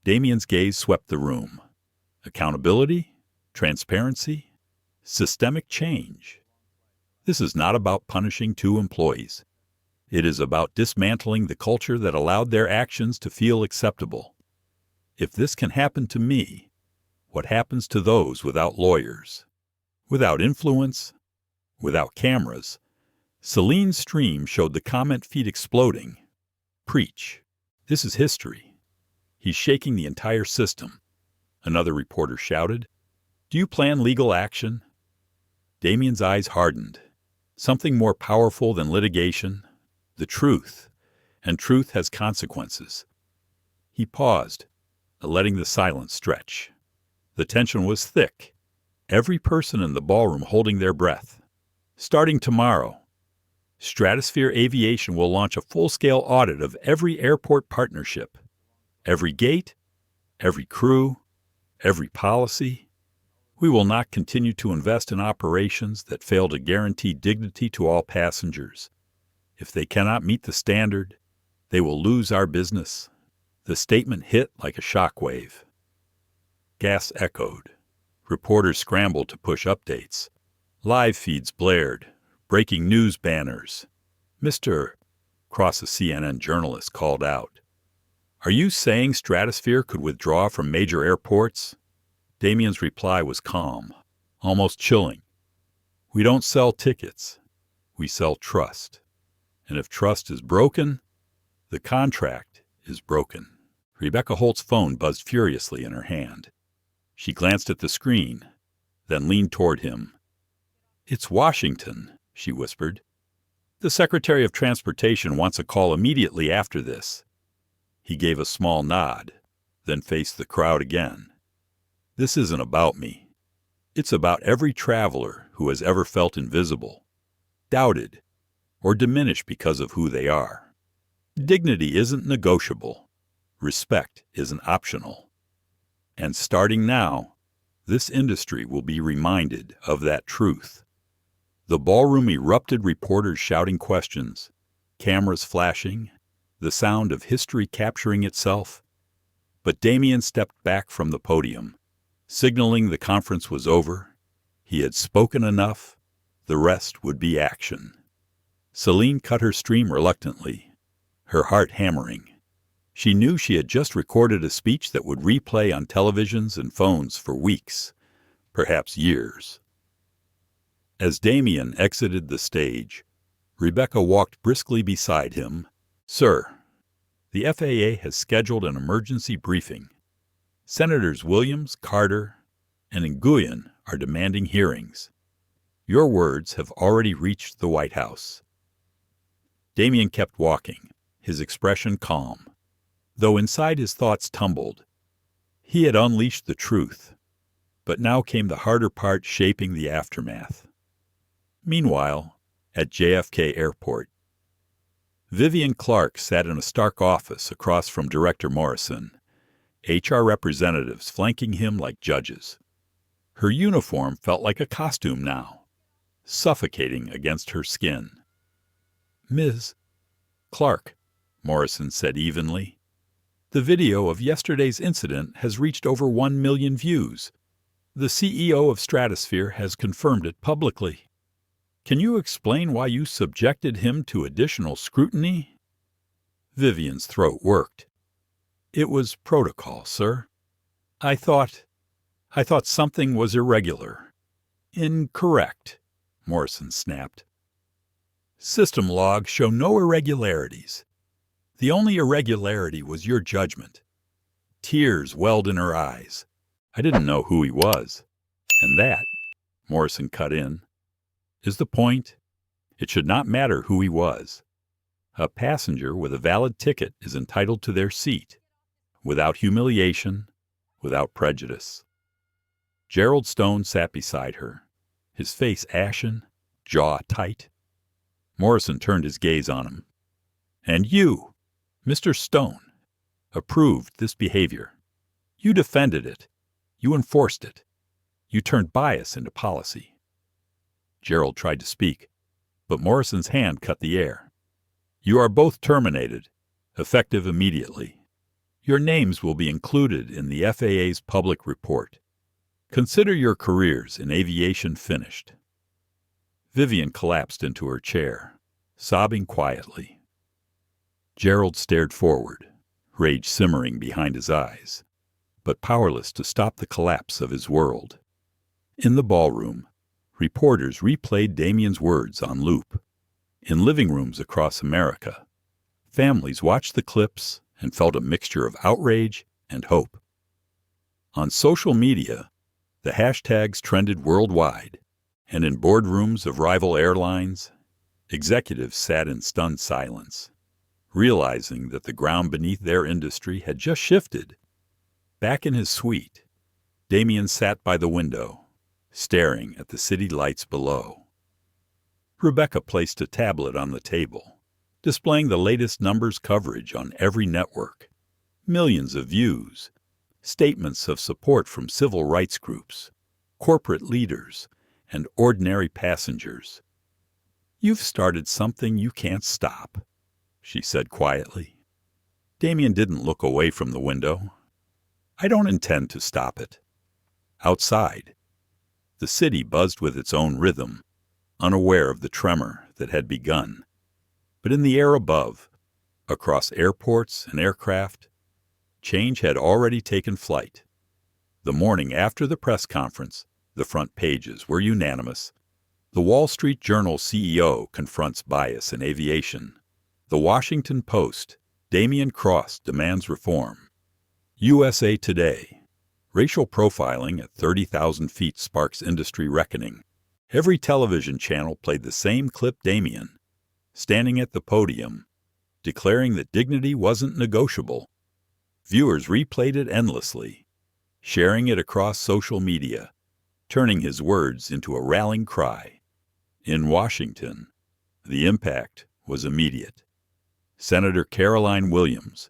Damien's gaze swept the room. Accountability? Transparency? Systemic change? This is not about punishing 2 employees. It is about dismantling the culture that allowed their actions to feel acceptable. If this can happen to me, what happens to those without lawyers, without influence, without cameras? Celine's stream showed the comment feed exploding. Preach. This is history. He's shaking the entire system. Another reporter shouted, "Do you plan legal action?" Damien's eyes hardened. Something more powerful than litigation, the truth, and truth has consequences. He paused, letting the silence stretch. The tension was thick, every person in the ballroom holding their breath. Starting tomorrow, Stratosphere Aviation will launch a full-scale audit of every airport partnership, every gate, every crew, every policy. We will not continue to invest in operations that fail to guarantee dignity to all passengers. If they cannot meet the standard, they will lose our business. The statement hit like a shockwave. Gas echoed. Reporters scrambled to push updates. Live feeds blared, breaking news banners. "Mr. Cross," a CNN journalist called out, "are you saying Stratosphere could withdraw from major airports?" Damien's reply was calm, almost chilling. "We don't sell tickets. We sell trust. And if trust is broken, the contract is broken." Rebecca Holt's phone buzzed furiously in her hand. She glanced at the screen, then leaned toward him. "It's Washington," she whispered. "The Secretary of Transportation wants a call immediately after this." He gave a small nod, then faced the crowd again. "This isn't about me. It's about every traveler who has ever felt invisible, doubted, or diminished because of who they are. Dignity isn't negotiable. Respect isn't optional. And starting now, this industry will be reminded of that truth. The ballroom erupted, reporters shouting questions, cameras flashing, the sound of history capturing itself. But Damien stepped back from the podium, signaling the conference was over. He had spoken enough. The rest would be action. Celine cut her stream reluctantly, her heart hammering. She knew she had just recorded a speech that would replay on televisions and phones for weeks, perhaps years. As Damien exited the stage, Rebecca walked briskly beside him. "Sir, the FAA has scheduled an emergency briefing. Senators Williams, Carter, and Nguyen are demanding hearings. Your words have already reached the White House." Damien kept walking, his expression calm, though inside his thoughts tumbled. He had unleashed the truth, but now came the harder part, shaping the aftermath. Meanwhile, at JFK Airport, Vivian Clark sat in a stark office across from Director Morrison, HR representatives flanking him like judges. Her uniform felt like a costume now, suffocating against her skin. "Ms. Clark," Morrison said evenly, "the video of yesterday's incident has reached over 1 million views. The CEO of Stratosphere has confirmed it publicly. Can you explain why you subjected him to additional scrutiny?" Vivian's throat worked. "It was protocol, sir. I thought something was irregular." "Incorrect," Morrison snapped. "System logs show no irregularities. The only irregularity was your judgment." Tears welled in her eyes. "I didn't know who he was. And that," Morrison cut in, "is the point. It should not matter who he was. A passenger with a valid ticket is entitled to their seat, without humiliation, without prejudice." Gerald Stone sat beside her, his face ashen, jaw tight. Morrison turned his gaze on him. "And you, Mr. Stone, approved this behavior. You defended it. You enforced it. You turned bias into policy." Gerald tried to speak, but Morrison's hand cut the air. "You are both terminated, effective immediately. Your names will be included in the FAA's public report. Consider your careers in aviation finished." Vivian collapsed into her chair, sobbing quietly. Gerald stared forward, rage simmering behind his eyes, but powerless to stop the collapse of his world. In the ballroom, reporters replayed Damien's words on loop. In living rooms across America, families watched the clips and felt a mixture of outrage and hope. On social media, the hashtags trended worldwide, and in boardrooms of rival airlines, executives sat in stunned silence, realizing that the ground beneath their industry had just shifted. Back in his suite, Damien sat by the window, staring at the city lights below. Rebecca placed a tablet on the table, displaying the latest numbers coverage on every network. Millions of views, statements of support from civil rights groups, corporate leaders, and ordinary passengers. "You've started something you can't stop," she said quietly. Damien didn't look away from the window. "I don't intend to stop it." Outside, the city buzzed with its own rhythm, unaware of the tremor that had begun. But in the air above, across airports and aircraft, change had already taken flight. The morning after the press conference, the front pages were unanimous. The Wall Street Journal CEO confronts bias in aviation. The Washington Post, Damien Cross demands reform. USA Today, racial profiling at 30,000 feet sparks industry reckoning. Every television channel played the same clip: Damien, standing at the podium, declaring that dignity wasn't negotiable. Viewers replayed it endlessly, sharing it across social media. turning his words into a rallying cry. In Washington, the impact was immediate. Senator Caroline Williams,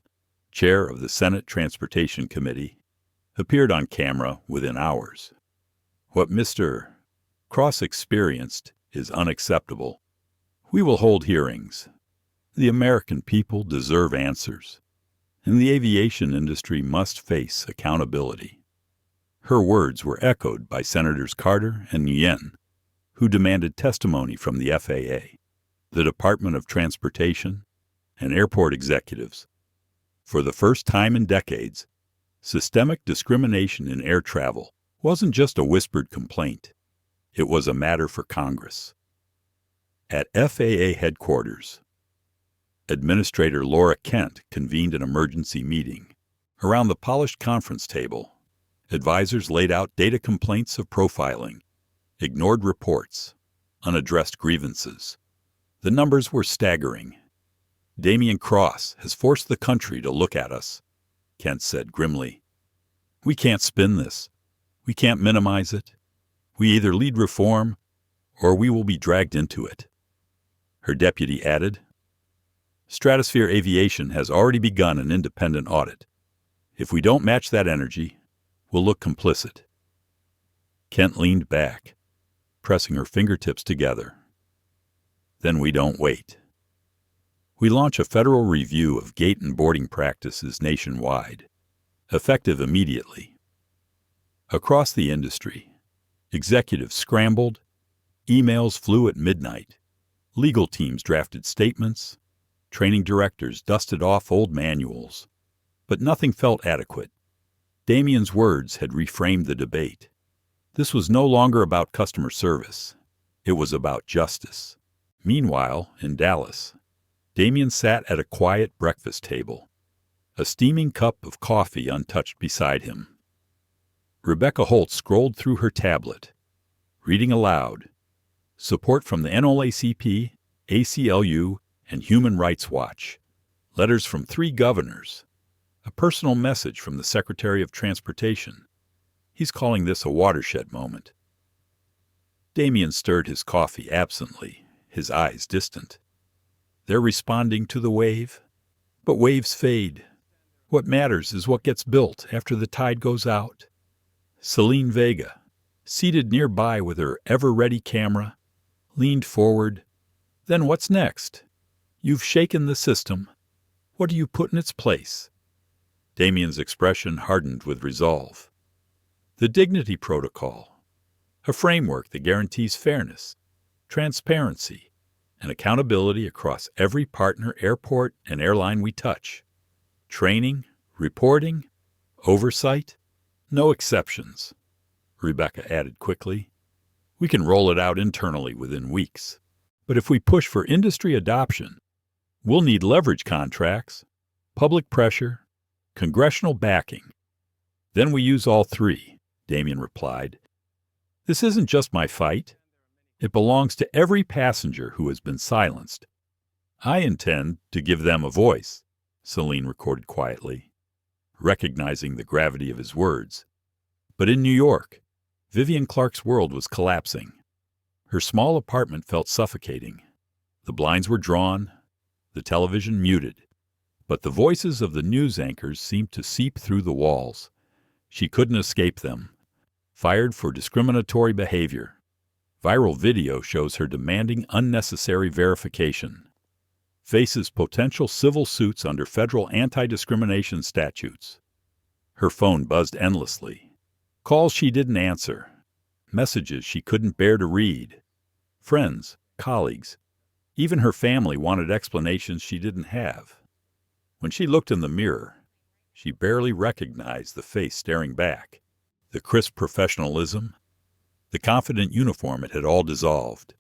chair of the Senate Transportation Committee, appeared on camera within hours. What Mr. Cross experienced is unacceptable. We will hold hearings. The American people deserve answers, and the aviation industry must face accountability. Her words were echoed by Senators Carter and Nguyen, who demanded testimony from the FAA, the Department of Transportation, and airport executives. For the first time in decades, systemic discrimination in air travel wasn't just a whispered complaint. It was a matter for Congress. At FAA headquarters, Administrator Laura Kent convened an emergency meeting. Around the polished conference table, advisors laid out data complaints of profiling, ignored reports, unaddressed grievances. The numbers were staggering. Damien Cross has forced the country to look at us, Kent said grimly. We can't spin this. We can't minimize it. We either lead reform or we will be dragged into it. Her deputy added, Stratosphere Aviation has already begun an independent audit. If we don't match that energy, we'll look complicit. Kent leaned back, pressing her fingertips together. Then we don't wait. We launch a federal review of gate and boarding practices nationwide, effective immediately. Across the industry, executives scrambled, emails flew at midnight, legal teams drafted statements, training directors dusted off old manuals, but nothing felt adequate. Damien's words had reframed the debate. This was no longer about customer service. It was about justice. Meanwhile, in Dallas, Damien sat at a quiet breakfast table, a steaming cup of coffee untouched beside him. Rebecca Holt scrolled through her tablet, reading aloud, support from the NAACP, ACLU, and Human Rights Watch, letters from 3 governors, a personal message from the Secretary of Transportation. He's calling this a watershed moment. Damien stirred his coffee absently, his eyes distant. They're responding to the wave, but waves fade. What matters is what gets built after the tide goes out. Celine Vega, seated nearby with her ever-ready camera, leaned forward. Then what's next? You've shaken the system. What do you put in its place? Damien's expression hardened with resolve. The Dignity Protocol, a framework that guarantees fairness, transparency, and accountability across every partner airport and airline we touch. Training, reporting, oversight, no exceptions, Rebecca added quickly. We can roll it out internally within weeks. But if we push for industry adoption, we'll need leverage contracts, public pressure, congressional backing. Then we use all 3, Damien replied. This isn't just my fight. It belongs to every passenger who has been silenced. I intend to give them a voice, Celine recorded quietly, recognizing the gravity of his words. But in New York, Vivian Clark's world was collapsing. Her small apartment felt suffocating. The blinds were drawn, the television muted, but the voices of the news anchors seemed to seep through the walls. She couldn't escape them. Fired for discriminatory behavior. Viral video shows her demanding unnecessary verification. Faces potential civil suits under federal anti-discrimination statutes. Her phone buzzed endlessly. Calls she didn't answer. Messages she couldn't bear to read. Friends, colleagues, even her family wanted explanations she didn't have. When she looked in the mirror, she barely recognized the face staring back. The crisp professionalism, the confident uniform, it had all dissolved.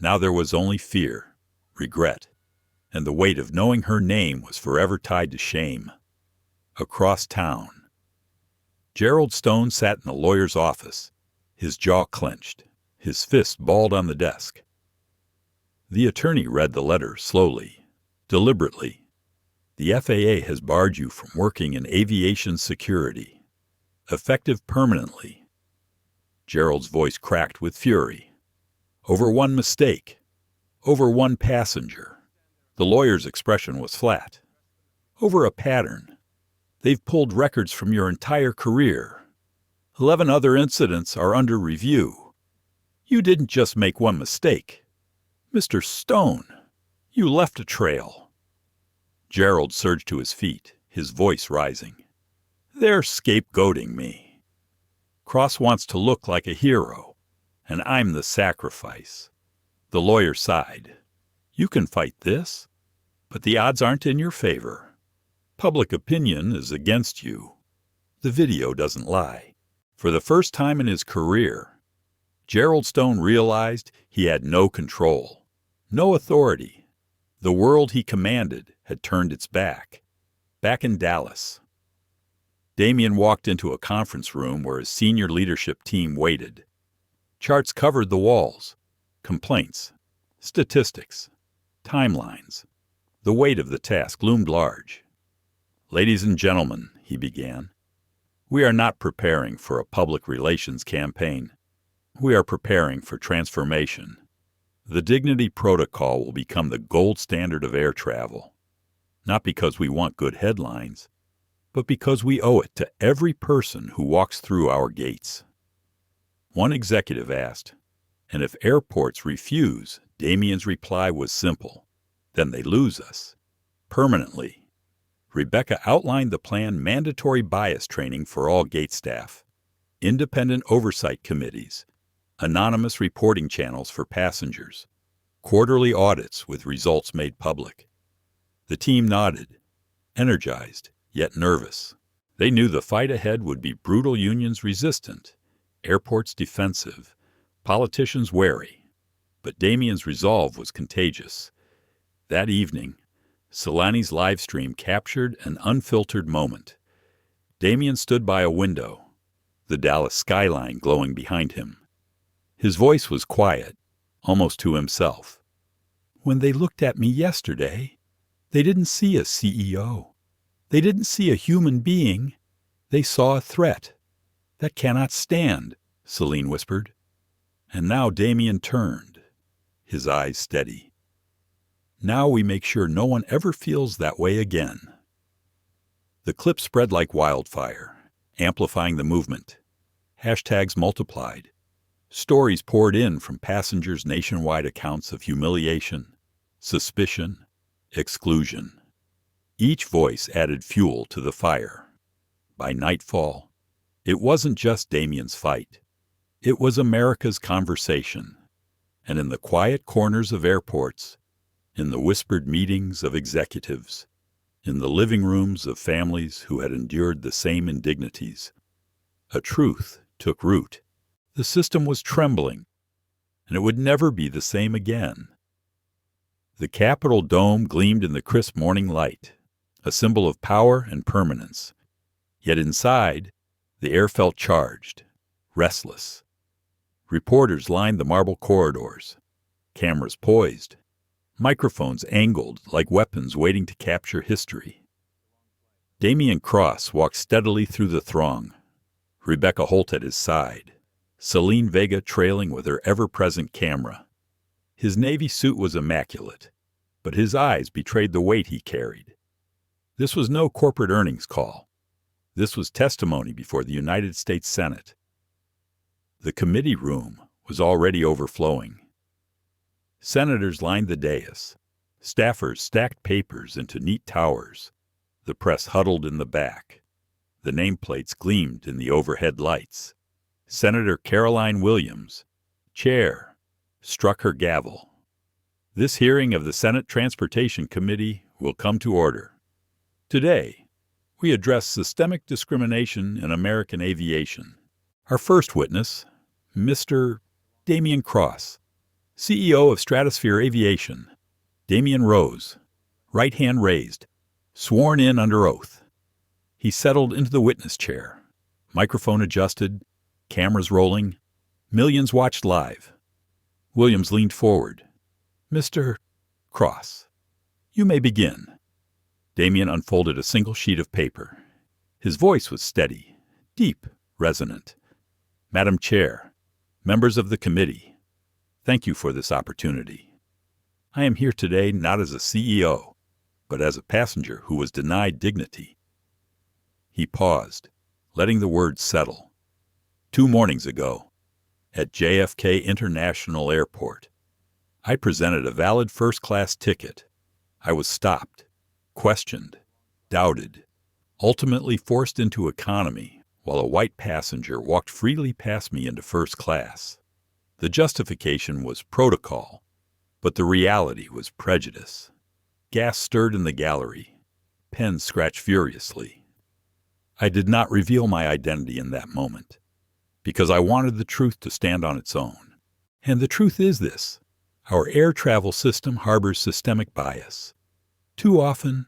Now there was only fear, regret, and the weight of knowing her name was forever tied to shame. Across town, Gerald Stone sat in the lawyer's office, his jaw clenched, his fist balled on the desk. The attorney read the letter slowly, deliberately. The FAA has barred you from working in aviation security, effective permanently. Gerald's voice cracked with fury. Over one mistake. Over one passenger. The lawyer's expression was flat. Over a pattern. They've pulled records from your entire career. 11 other incidents are under review. You didn't just make one mistake. Mr. Stone, you left a trail. Gerald surged to his feet, his voice rising. They're scapegoating me. Cross wants to look like a hero, and I'm the sacrifice. The lawyer sighed. You can fight this, but the odds aren't in your favor. Public opinion is against you. The video doesn't lie. For the first time in his career, Gerald Stone realized he had no control, no authority. The world he commanded had turned its back. Back in Dallas. Damien walked into a conference room where his senior leadership team waited. Charts covered the walls. Complaints, statistics, timelines. The weight of the task loomed large. Ladies and gentlemen, he began, we are not preparing for a public relations campaign. We are preparing for transformation. The Dignity Protocol will become the gold standard of air travel. Not because we want good headlines, but because we owe it to every person who walks through our gates. One executive asked, and if airports refuse, Damien's reply was simple, then they lose us. Permanently. Rebecca outlined the planned mandatory bias training for all gate staff, independent oversight committees, anonymous reporting channels for passengers, quarterly audits with results made public. The team nodded, energized, yet nervous. They knew the fight ahead would be brutal unions resistant, airports defensive, politicians wary. But Damien's resolve was contagious. That evening, Solani's live stream captured an unfiltered moment. Damien stood by a window, the Dallas skyline glowing behind him. His voice was quiet, almost to himself. When they looked at me yesterday, they didn't see a CEO. They didn't see a human being. They saw a threat. That cannot stand, Celine whispered. And now Damien turned, his eyes steady. Now we make sure no one ever feels that way again. The clip spread like wildfire, amplifying the movement. Hashtags multiplied. Stories poured in from passengers' nationwide accounts of humiliation, suspicion, exclusion. Each voice added fuel to the fire. By nightfall, it wasn't just Damien's fight. It was America's conversation. And in the quiet corners of airports, in the whispered meetings of executives, in the living rooms of families who had endured the same indignities, a truth took root. The system was trembling, and it would never be the same again. The Capitol dome gleamed in the crisp morning light, a symbol of power and permanence. Yet inside, the air felt charged, restless. Reporters lined the marble corridors, cameras poised, microphones angled like weapons waiting to capture history. Damien Cross walked steadily through the throng, Rebecca Holt at his side, Celine Vega trailing with her ever-present camera. His navy suit was immaculate, but his eyes betrayed the weight he carried. This was no corporate earnings call. This was testimony before the United States Senate. The committee room was already overflowing. Senators lined the dais. Staffers stacked papers into neat towers. The press huddled in the back. The nameplates gleamed in the overhead lights. Senator Caroline Williams, chair, struck her gavel. This hearing of the Senate Transportation Committee will come to order. Today, we address systemic discrimination in American aviation. Our first witness, Mr. Damien Cross, CEO of Stratosphere Aviation. Damien rose, right hand raised, sworn in under oath. He settled into the witness chair, microphone adjusted, cameras rolling. Millions watched live. Williams leaned forward. Mr. Cross, you may begin. Damien unfolded a single sheet of paper. His voice was steady, deep, resonant. Madam Chair, Members of the committee, thank you for this opportunity. I am here today not as a CEO, but as a passenger who was denied dignity. He paused, letting the words settle. 2 mornings ago, at JFK International Airport, I presented a valid first-class ticket. I was stopped, questioned, doubted, ultimately forced into economy while a white passenger walked freely past me into first class. The justification was protocol, but the reality was prejudice. Gas stirred in the gallery. Pens scratched furiously. I did not reveal my identity in that moment, because I wanted the truth to stand on its own. And the truth is this: our air travel system harbors systemic bias. Too often,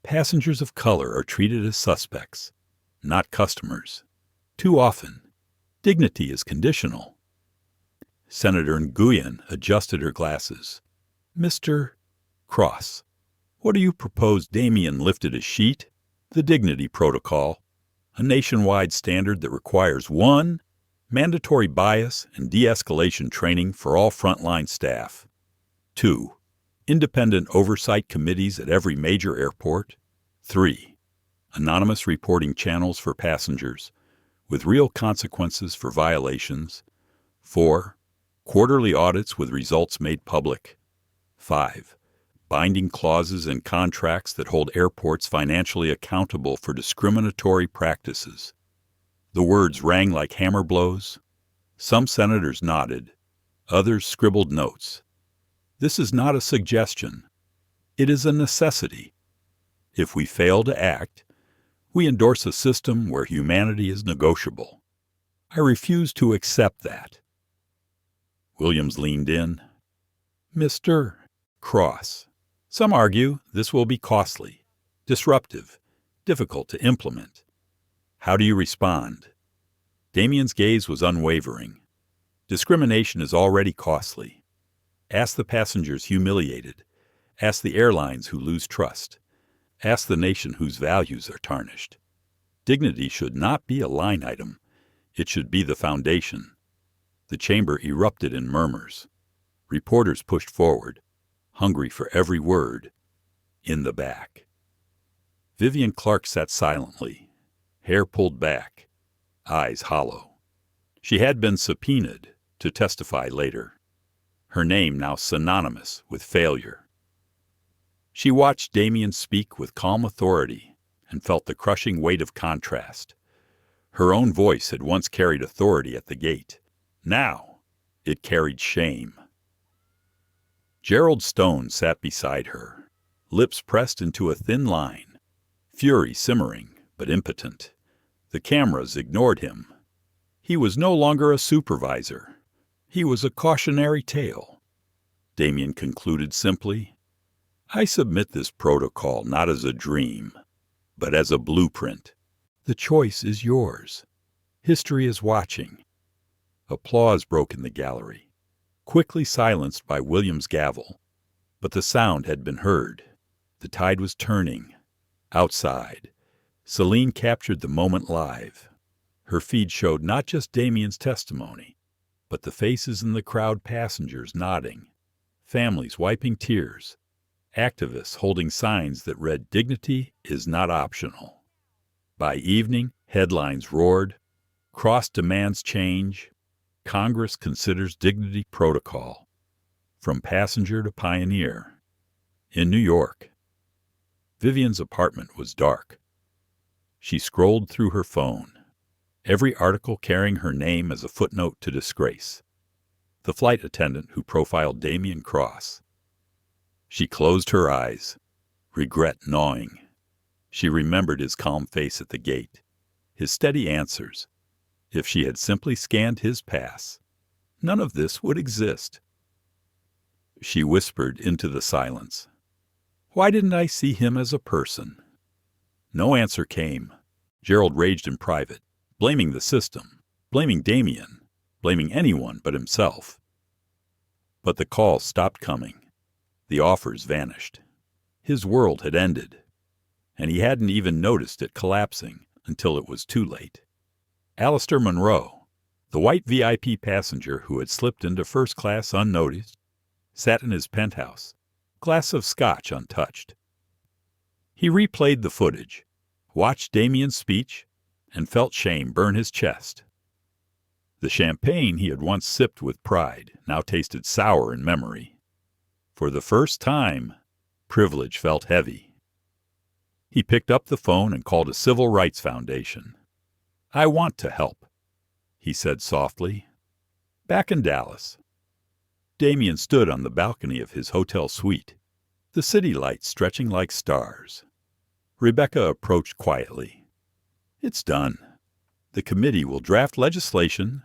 passengers of color are treated as suspects, not customers. Too often, dignity is conditional. Senator Nguyen adjusted her glasses. Mr. Cross, what do you propose? Damien lifted a sheet. The Dignity Protocol, a nationwide standard that requires 1. Mandatory bias and de-escalation training for all frontline staff. 2. Independent oversight committees at every major airport. 3. Anonymous reporting channels for passengers, with real consequences for violations. 4. Quarterly audits with results made public. 5. Binding clauses in contracts that hold airports financially accountable for discriminatory practices. The words rang like hammer blows. Some senators nodded. Others scribbled notes. This is not a suggestion. It is a necessity. If we fail to act, we endorse a system where humanity is negotiable. I refuse to accept that. Williams leaned in. Mr. Cross, some argue this will be costly, disruptive, difficult to implement. How do you respond? Damien's gaze was unwavering. Discrimination is already costly. Ask the passengers humiliated. Ask the airlines who lose trust. Ask the nation whose values are tarnished. Dignity should not be a line item. It should be the foundation. The chamber erupted in murmurs. Reporters pushed forward, hungry for every word. In the back. Vivian Clark sat silently, hair pulled back, eyes hollow. She had been subpoenaed to testify later, her name now synonymous with failure. She watched Damien speak with calm authority and felt the crushing weight of contrast. Her own voice had once carried authority at the gate. Now it carried shame. Gerald Stone sat beside her, lips pressed into a thin line, fury simmering but impotent. The cameras ignored him. He was no longer a supervisor. He was a cautionary tale. Damien concluded simply, I submit this protocol not as a dream, but as a blueprint. The choice is yours. History is watching. Applause broke in the gallery, quickly silenced by William's gavel. But the sound had been heard. The tide was turning. Outside, Celine captured the moment live. Her feed showed not just Damien's testimony, but the faces in the crowd, passengers nodding, families wiping tears, activists holding signs that read, Dignity is not optional. By evening, headlines roared, Cross demands change, Congress considers dignity protocol, from passenger to pioneer. In New York, Vivian's apartment was dark. She scrolled through her phone, every article carrying her name as a footnote to disgrace. The flight attendant who profiled Damien Cross. She closed her eyes, regret gnawing. She remembered his calm face at the gate, his steady answers. If she had simply scanned his pass, none of this would exist. She whispered into the silence, Why didn't I see him as a person? No answer came. Gerald raged in private, blaming the system, blaming Damien, blaming anyone but himself. But the calls stopped coming. The offers vanished. His world had ended, and he hadn't even noticed it collapsing until it was too late. Alistair Monroe, The white VIP passenger who had slipped into first class unnoticed sat in his penthouse, glass of scotch untouched. He replayed the footage, watched Damien's speech, and felt shame burn his chest. The champagne he had once sipped with pride now tasted sour in memory. For the first time, privilege felt heavy. He picked up the phone and called a civil rights foundation. "I want to help," he said softly. Back in Dallas, Damien stood on the balcony of his hotel suite, the city lights stretching like stars. Rebecca approached quietly. "It's done. The committee will draft legislation.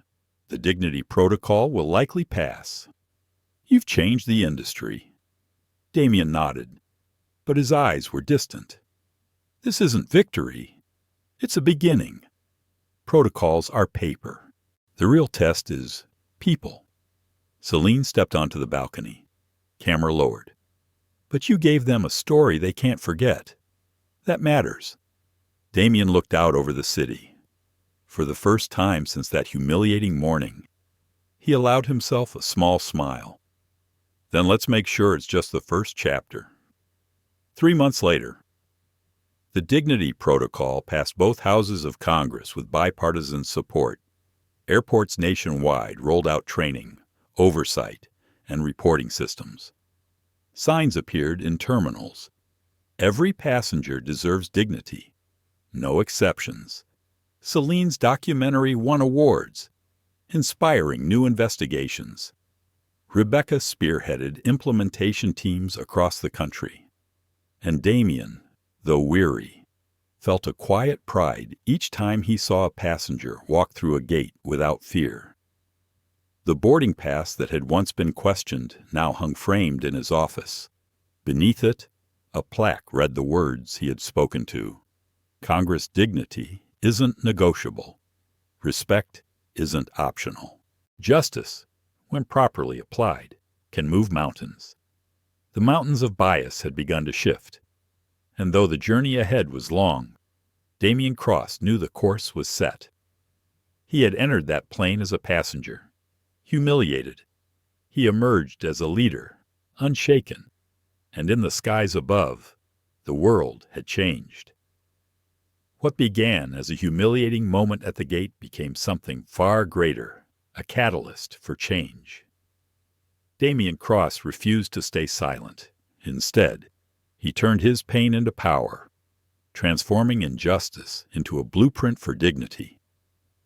The dignity protocol will likely pass. You've changed the industry." Damien nodded, but his eyes were distant. "This isn't victory. It's a beginning. Protocols are paper. The real test is people." Celine stepped onto the balcony, camera lowered. "But you gave them a story they can't forget. That matters." Damien looked out over the city. For the first time since that humiliating morning, he allowed himself a small smile. "Then let's make sure it's just the first chapter." 3 months later, the Dignity Protocol passed both houses of Congress with bipartisan support. Airports nationwide rolled out training, oversight, and reporting systems. Signs appeared in terminals. Every passenger deserves dignity. No exceptions. Celine's documentary won awards, inspiring new investigations. Rebecca spearheaded implementation teams across the country. And Damien, though weary, felt a quiet pride each time he saw a passenger walk through a gate without fear. The boarding pass that had once been questioned now hung framed in his office. Beneath it, a plaque read the words he had spoken to. "Congress dignity isn't negotiable. Respect isn't optional." Justice, when properly applied, can move mountains. The mountains of bias had begun to shift, and though the journey ahead was long, Damien Cross knew the course was set. He had entered that plane as a passenger, humiliated. He emerged as a leader, unshaken, and in the skies above, the world had changed. What began as a humiliating moment at the gate became something far greater, a catalyst for change. Damien Cross refused to stay silent. Instead, he turned his pain into power, transforming injustice into a blueprint for dignity.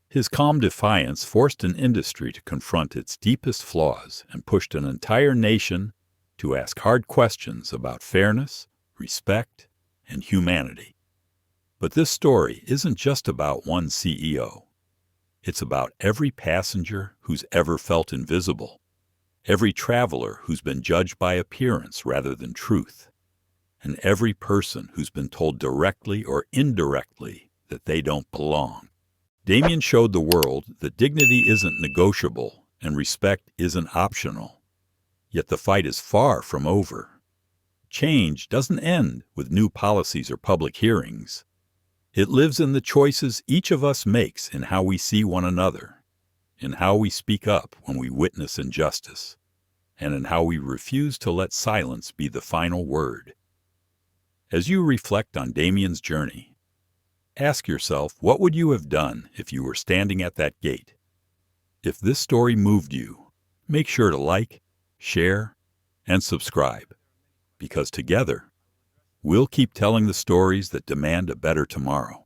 His calm defiance forced an industry to confront its deepest flaws and pushed an entire nation to ask hard questions about fairness, respect, and humanity. But this story isn't just about one CEO. It's about every passenger who's ever felt invisible, every traveler who's been judged by appearance rather than truth, and every person who's been told directly or indirectly that they don't belong. Damien showed the world that dignity isn't negotiable and respect isn't optional. Yet the fight is far from over. Change doesn't end with new policies or public hearings. It lives in the choices each of us makes in how we see one another, in how we speak up when we witness injustice, and in how we refuse to let silence be the final word. As you reflect on Damien's journey, ask yourself, what would you have done if you were standing at that gate? If this story moved you, make sure to like, share, and subscribe, because together, we'll keep telling the stories that demand a better tomorrow.